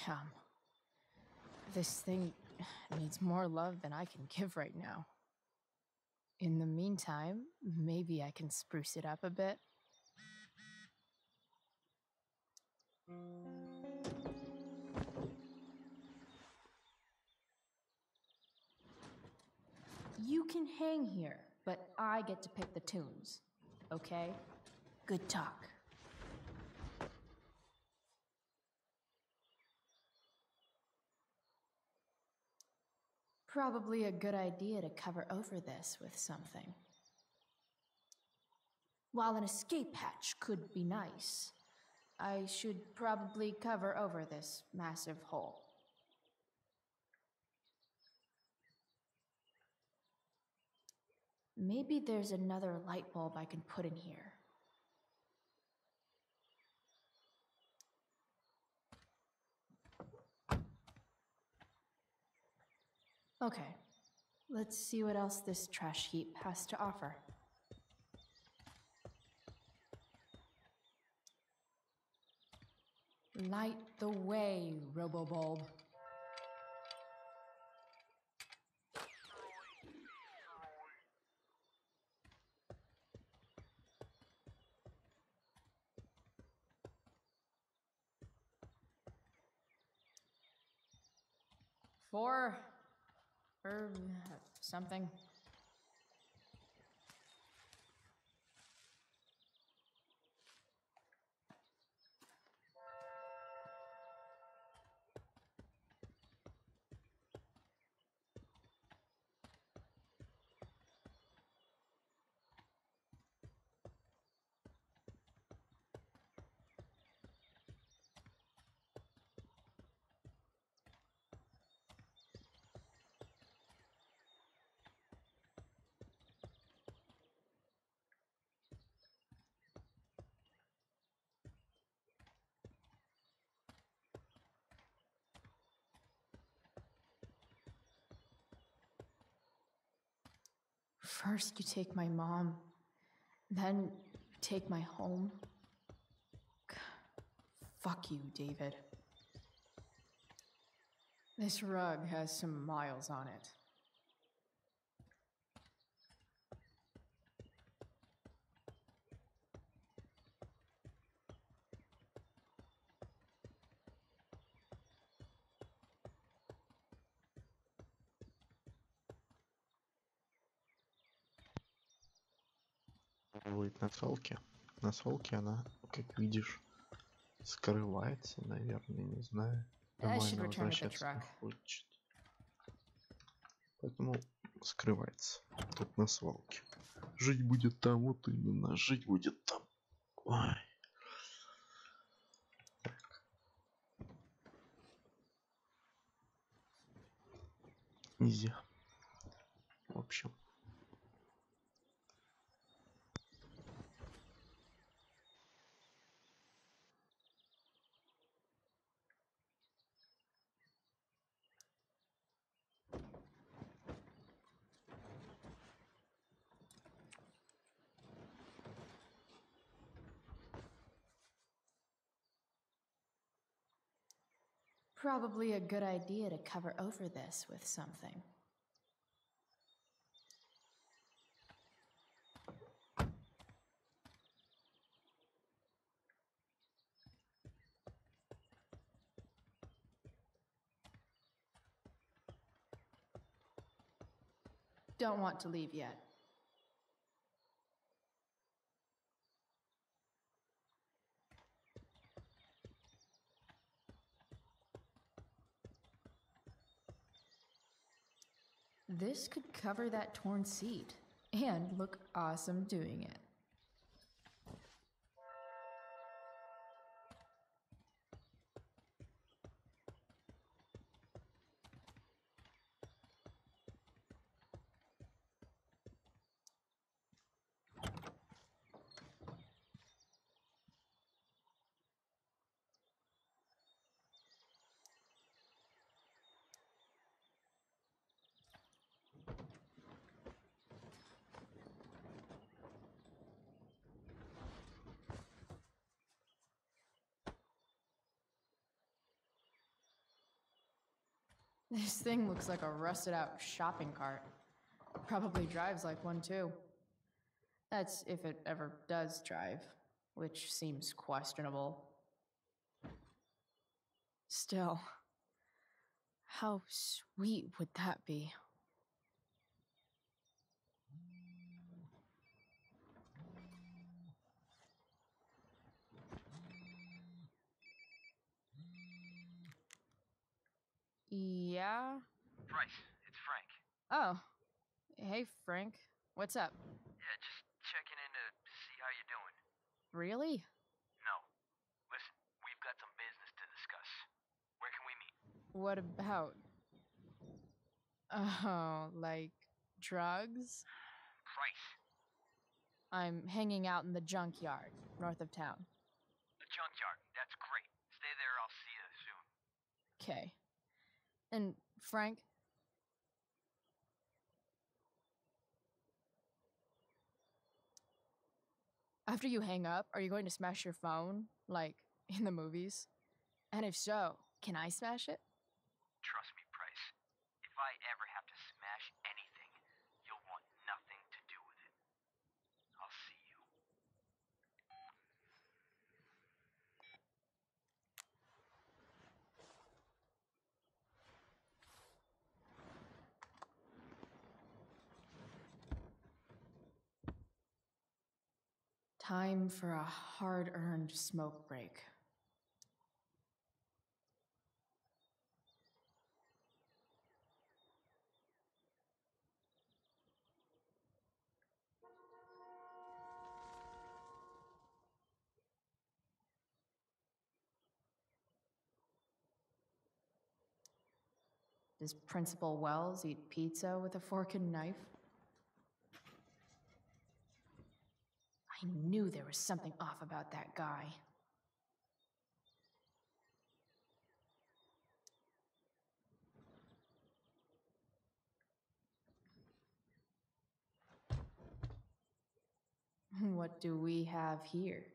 Damn. This thing needs more love than I can give right now. In the meantime, maybe I can spruce it up a bit. You can hang here, but I get to pick the tunes. Okay? Good talk. Probably a good idea to cover over this with something. While an escape hatch could be nice, I should probably cover over this massive hole. Maybe there's another light bulb I can put in here. Okay, let's see what else this trash heap has to offer. Light the way, Robobulb. Four, or something. First you take my mom, then you take my home. Fuck you, David. This rug has some miles on it. будет на свалке. На свалке она, как видишь, скрывается, наверное, не знаю. Домой она возвращаться не хочет. Поэтому скрывается. Тут на свалке. Жить будет там, вот именно, жить будет там. Ой. Так. Изи. В общем. Probably a good idea to cover over this with something. Don't want to leave yet. This could cover that torn seat and look awesome doing it. This thing looks like a rusted out shopping cart. Probably drives like one too. That's if it ever does drive, which seems questionable. Still, how sweet would that be? Yeah? Bryce, it's Frank. Oh. Hey, Frank. What's up? Yeah, just checking in to see how you're doing. Really? No. Listen, we've got some business to discuss. Where can we meet? What about? Oh, like drugs? Price. I'm hanging out in the junkyard, north of town. The junkyard. That's great. Stay there, I'll see you soon. Okay. And Frank? After you hang up, are you going to smash your phone, like in the movies? And if so, can I smash it? Trust me, Price. If I ever have to smash anything, you'll want nothing to do with it. I'll see you. Time for a hard-earned smoke break. Does Principal Wells eat pizza with a fork and knife? I knew there was something off about that guy. What do we have here?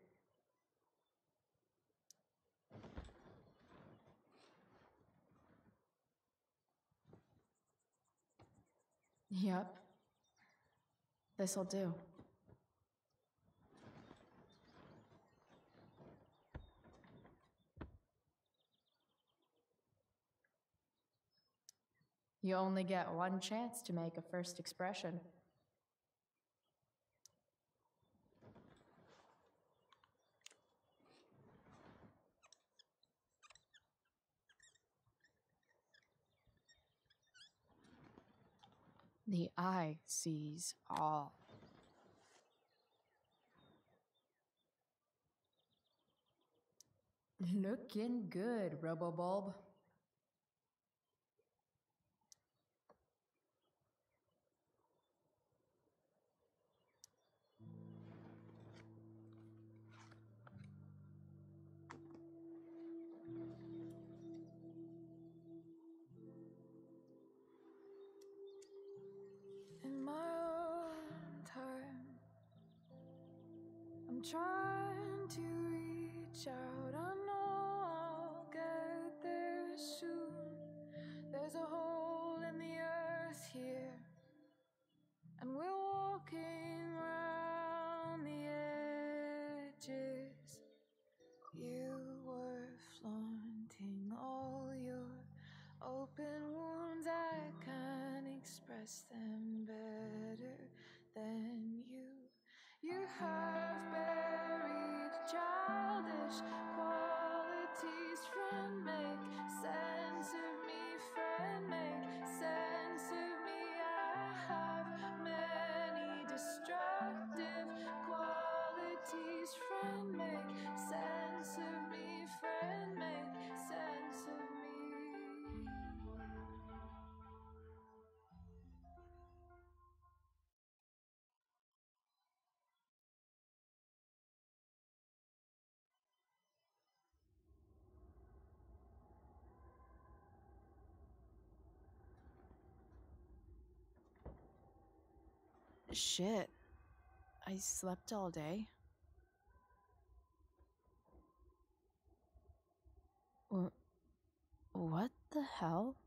Yep. This'll do. You only get one chance to make a first expression. The eye sees all. Looking good, Robobulb. In my own time, I'm trying to reach out. I know I'll get there soon. There's a hole in the earth here, and we're walking around the edges. You were flaunting all your open wounds. I can't express them better than you. You have buried childish qualities. Friend, make sense of me. Friend, make sense of me. I have many destructive qualities. Friend, make sense of me. Friend, make sense of me. Shit. I slept all day. What the hell?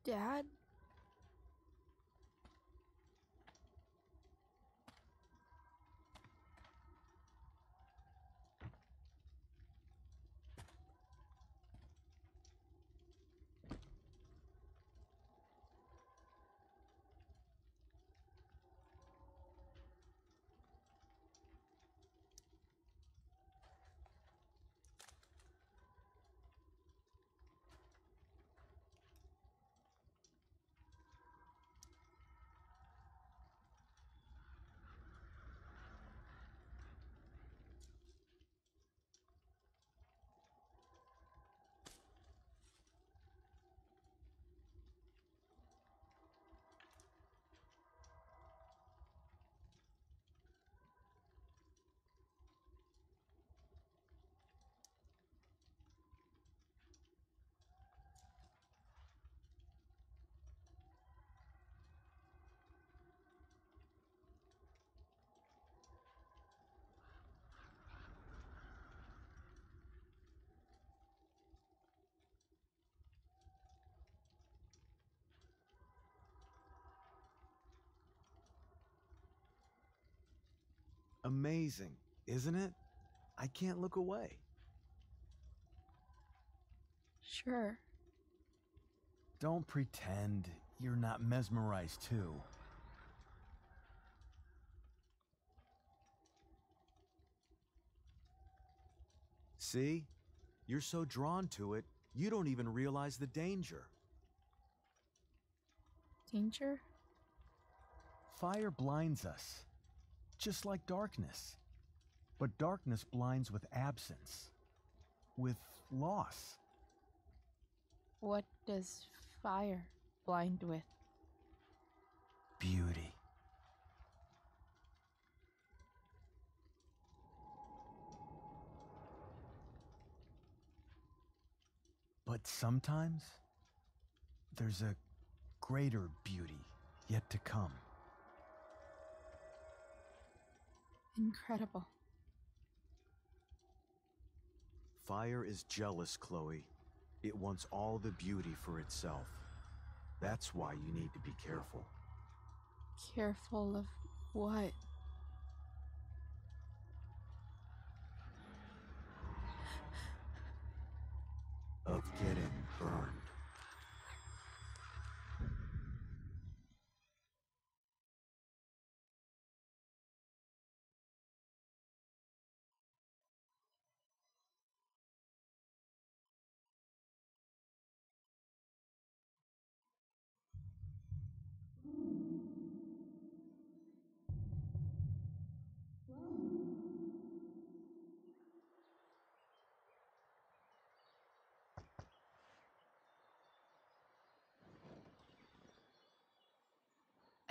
Dad? Amazing, isn't it? I can't look away. Sure. Don't pretend you're not mesmerized too. See? You're so drawn to it, you don't even realize the danger. Danger? Fire blinds us, just like darkness. But darkness blinds with absence, with loss. What does fire blind with? Beauty. But sometimes, there's a greater beauty yet to come. Incredible. Fire is jealous, Chloe. It wants all the beauty for itself. That's why you need to be careful. Careful of what? Of getting burned.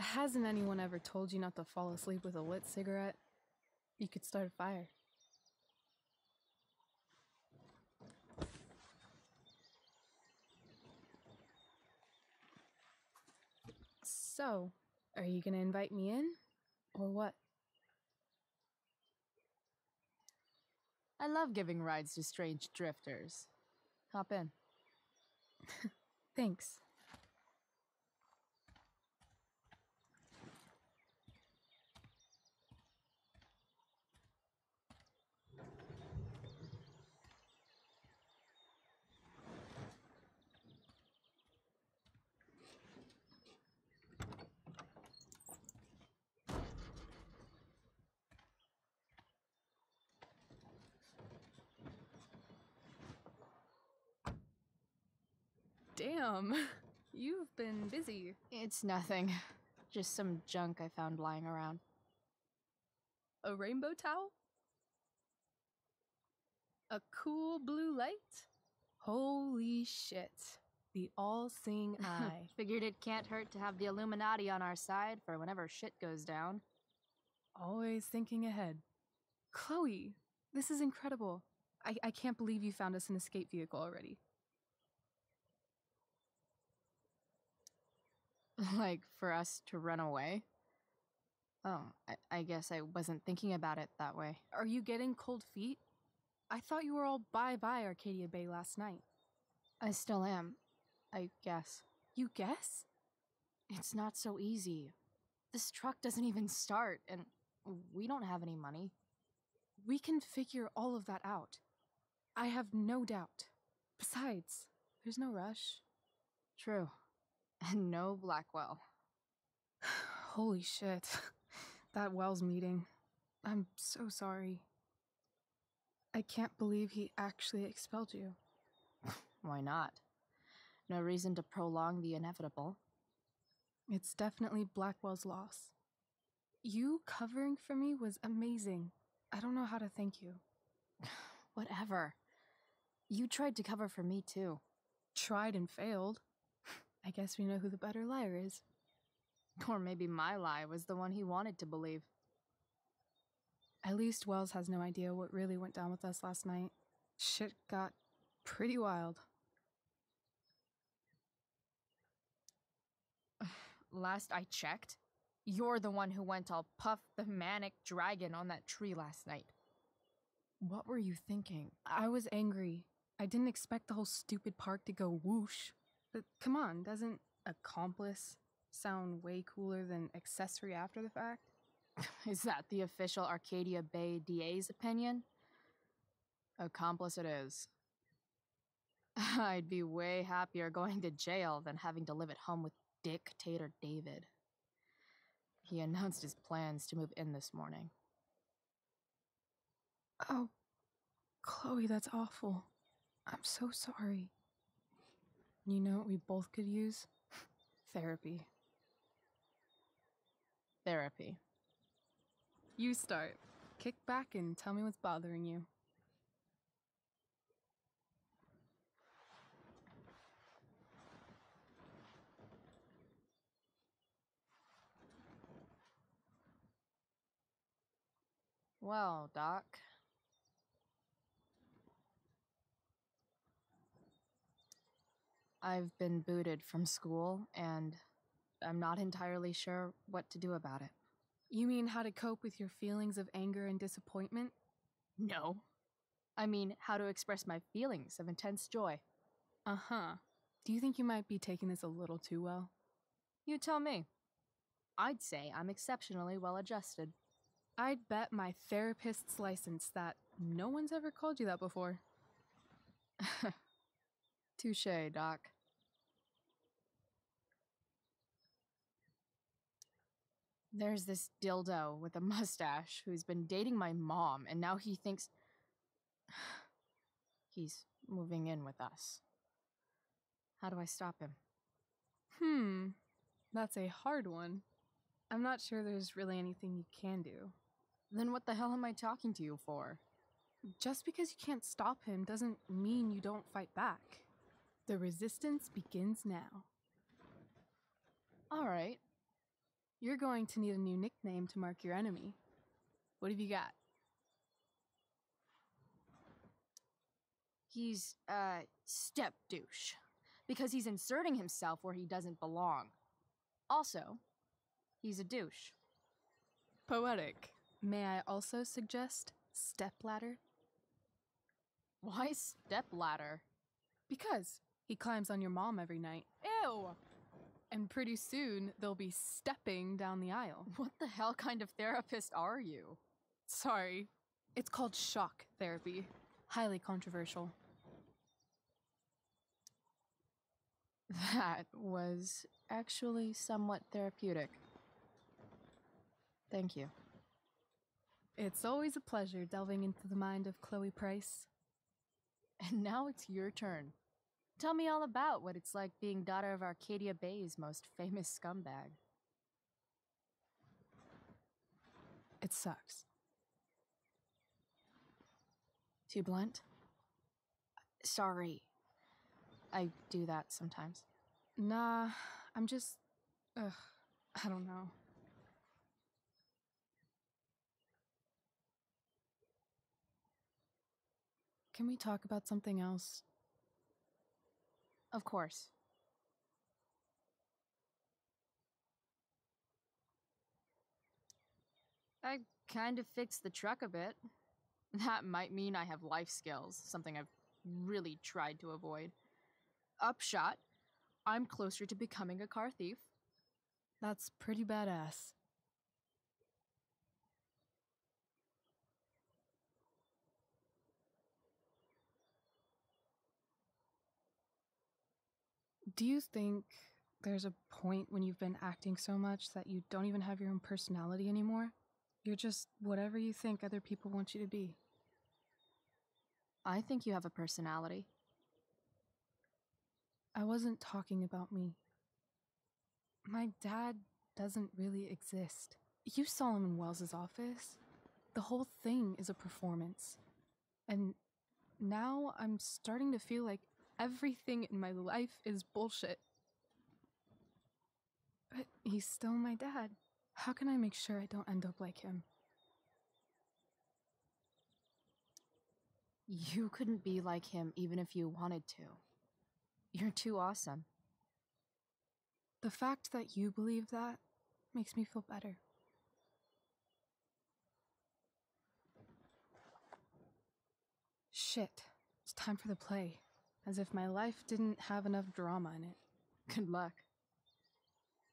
Hasn't anyone ever told you not to fall asleep with a lit cigarette? You could start a fire. So, are you gonna invite me in? Or what? I love giving rides to strange drifters. Hop in. Thanks. Damn, you've been busy. It's nothing. Just some junk I found lying around. A rainbow towel? A cool blue light? Holy shit. The all-seeing eye. Figured it can't hurt to have the Illuminati on our side for whenever shit goes down. Always thinking ahead. Chloe, this is incredible. I can't believe you found us an escape vehicle already. Like, for us to run away? Oh, I guess I wasn't thinking about it that way. Are you getting cold feet? I thought you were all bye-bye Arcadia Bay last night. I still am, I guess. You guess? It's not so easy. This truck doesn't even start, and we don't have any money. We can figure all of that out. I have no doubt. Besides, there's no rush. True. And no Blackwell. Holy shit. That Wells meeting. I'm so sorry. I can't believe he actually expelled you. Why not? No reason to prolong the inevitable. It's definitely Blackwell's loss. You covering for me was amazing. I don't know how to thank you. Whatever. You tried to cover for me too. Tried and failed. I guess we know who the better liar is. Or maybe my lie was the one he wanted to believe. At least Wells has no idea what really went down with us last night. Shit got pretty wild. Last I checked, you're the one who went all Puff the Manic Dragon on that tree last night. What were you thinking? I was angry. I didn't expect the whole stupid park to go whoosh. But come on, doesn't accomplice sound way cooler than accessory after the fact? Is that the official Arcadia Bay DA's opinion? Accomplice it is. I'd be way happier going to jail than having to live at home with Dictator David. He announced his plans to move in this morning. Oh, Chloe, that's awful. I'm so sorry. You know what we both could use? Therapy. Therapy. You start. Kick back and tell me what's bothering you. Well, Doc. I've been booted from school, and I'm not entirely sure what to do about it. You mean how to cope with your feelings of anger and disappointment? No. I mean, how to express my feelings of intense joy. Uh-huh. Do you think you might be taking this a little too well? You tell me. I'd say I'm exceptionally well adjusted. I'd bet my therapist's license that no one's ever called you that before. Touché, Doc. There's this dildo with a mustache who's been dating my mom, and now he thinks he's moving in with us. How do I stop him? That's a hard one. I'm not sure there's really anything you can do. Then what the hell am I talking to you for? Just because you can't stop him doesn't mean you don't fight back. The resistance begins now. All right. You're going to need a new nickname to mark your enemy. What have you got? He's a step douche. Because he's inserting himself where he doesn't belong. Also, he's a douche. Poetic. May I also suggest stepladder? Why stepladder? Because he climbs on your mom every night. Ew! And pretty soon, they'll be stepping down the aisle. What the hell kind of therapist are you? Sorry. It's called shock therapy. Highly controversial. That was actually somewhat therapeutic. Thank you. It's always a pleasure delving into the mind of Chloe Price. And now it's your turn. Tell me all about what it's like being daughter of Arcadia Bay's most famous scumbag. It sucks. Too blunt? Sorry. I do that sometimes. Nah, I'm just... I don't know. Can we talk about something else? Of course. I kind of fixed the truck a bit. That might mean I have life skills, something I've really tried to avoid. Upshot, I'm closer to becoming a car thief. That's pretty badass. Do you think there's a point when you've been acting so much that you don't even have your own personality anymore? You're just whatever you think other people want you to be. I think you have a personality. I wasn't talking about me. My dad doesn't really exist. You saw him in Wells's office. The whole thing is a performance. And now I'm starting to feel like everything in my life is bullshit. But he's still my dad. How can I make sure I don't end up like him? You couldn't be like him even if you wanted to. You're too awesome. The fact that you believe that makes me feel better. Shit, it's time for the play. As if my life didn't have enough drama in it. Good luck.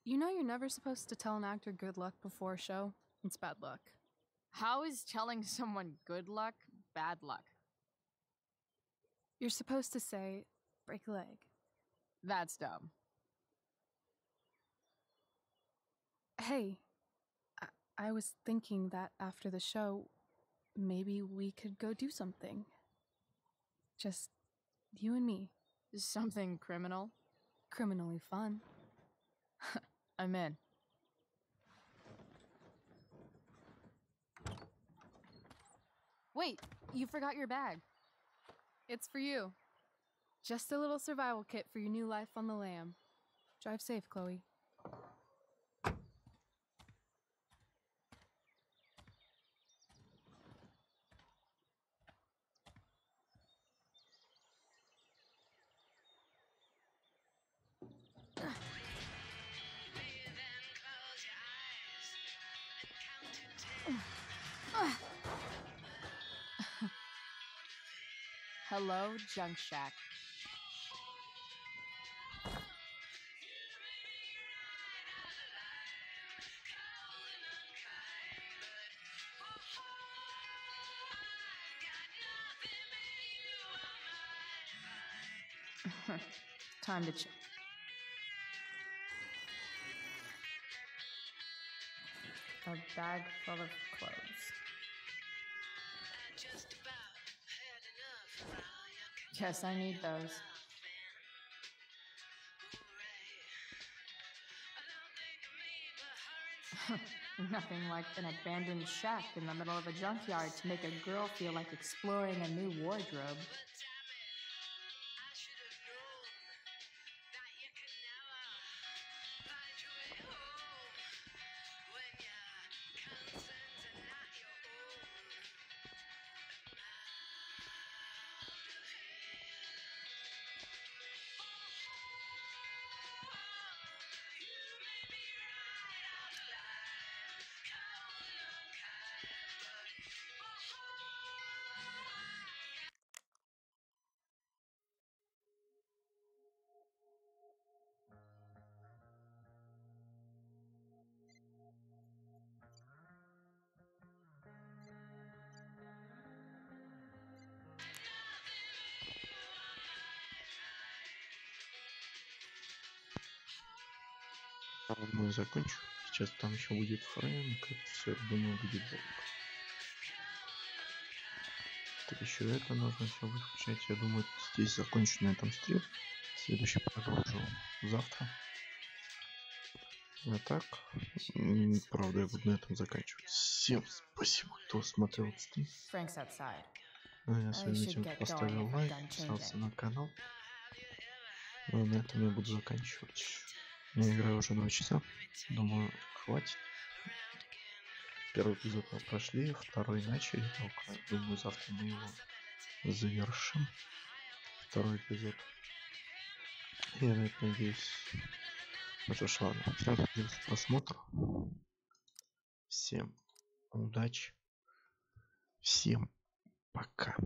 You know you're never supposed to tell an actor good luck before a show? It's bad luck. How is telling someone good luck bad luck? You're supposed to say, break a leg. That's dumb. Hey, I was thinking that after the show, maybe we could go do something. Just you and me. Something criminal? Criminally fun. I'm in. Wait, you forgot your bag. It's for you. Just a little survival kit for your new life on the lam. Drive safe, Chloe. Hello, Junk Shack. Time to check. A bag full of clothes. Guess I need those. Nothing like an abandoned shack in the middle of a junkyard to make a girl feel like exploring a new wardrobe. Думаю, закончу. Сейчас там еще будет Фрэнк. Это все, думаю, будет долго. Так еще это нужно все выключать. Я думаю, здесь закончу на этом стрим. Следующий продолжу завтра. А так, правда, я буду на этом заканчивать. Всем спасибо, кто смотрел стрим. Я сегодня этим поставил лайк, подписался на канал. Но на этом я буду заканчивать. Я играю уже 2 часа. Думаю, хватит. Первый эпизод мы прошли, второй начали только. Думаю, завтра мы его завершим. Второй эпизод. Я на это надеюсь. Ну что ж, ладно. Всем спасибо за просмотр. Всем удачи. Всем пока.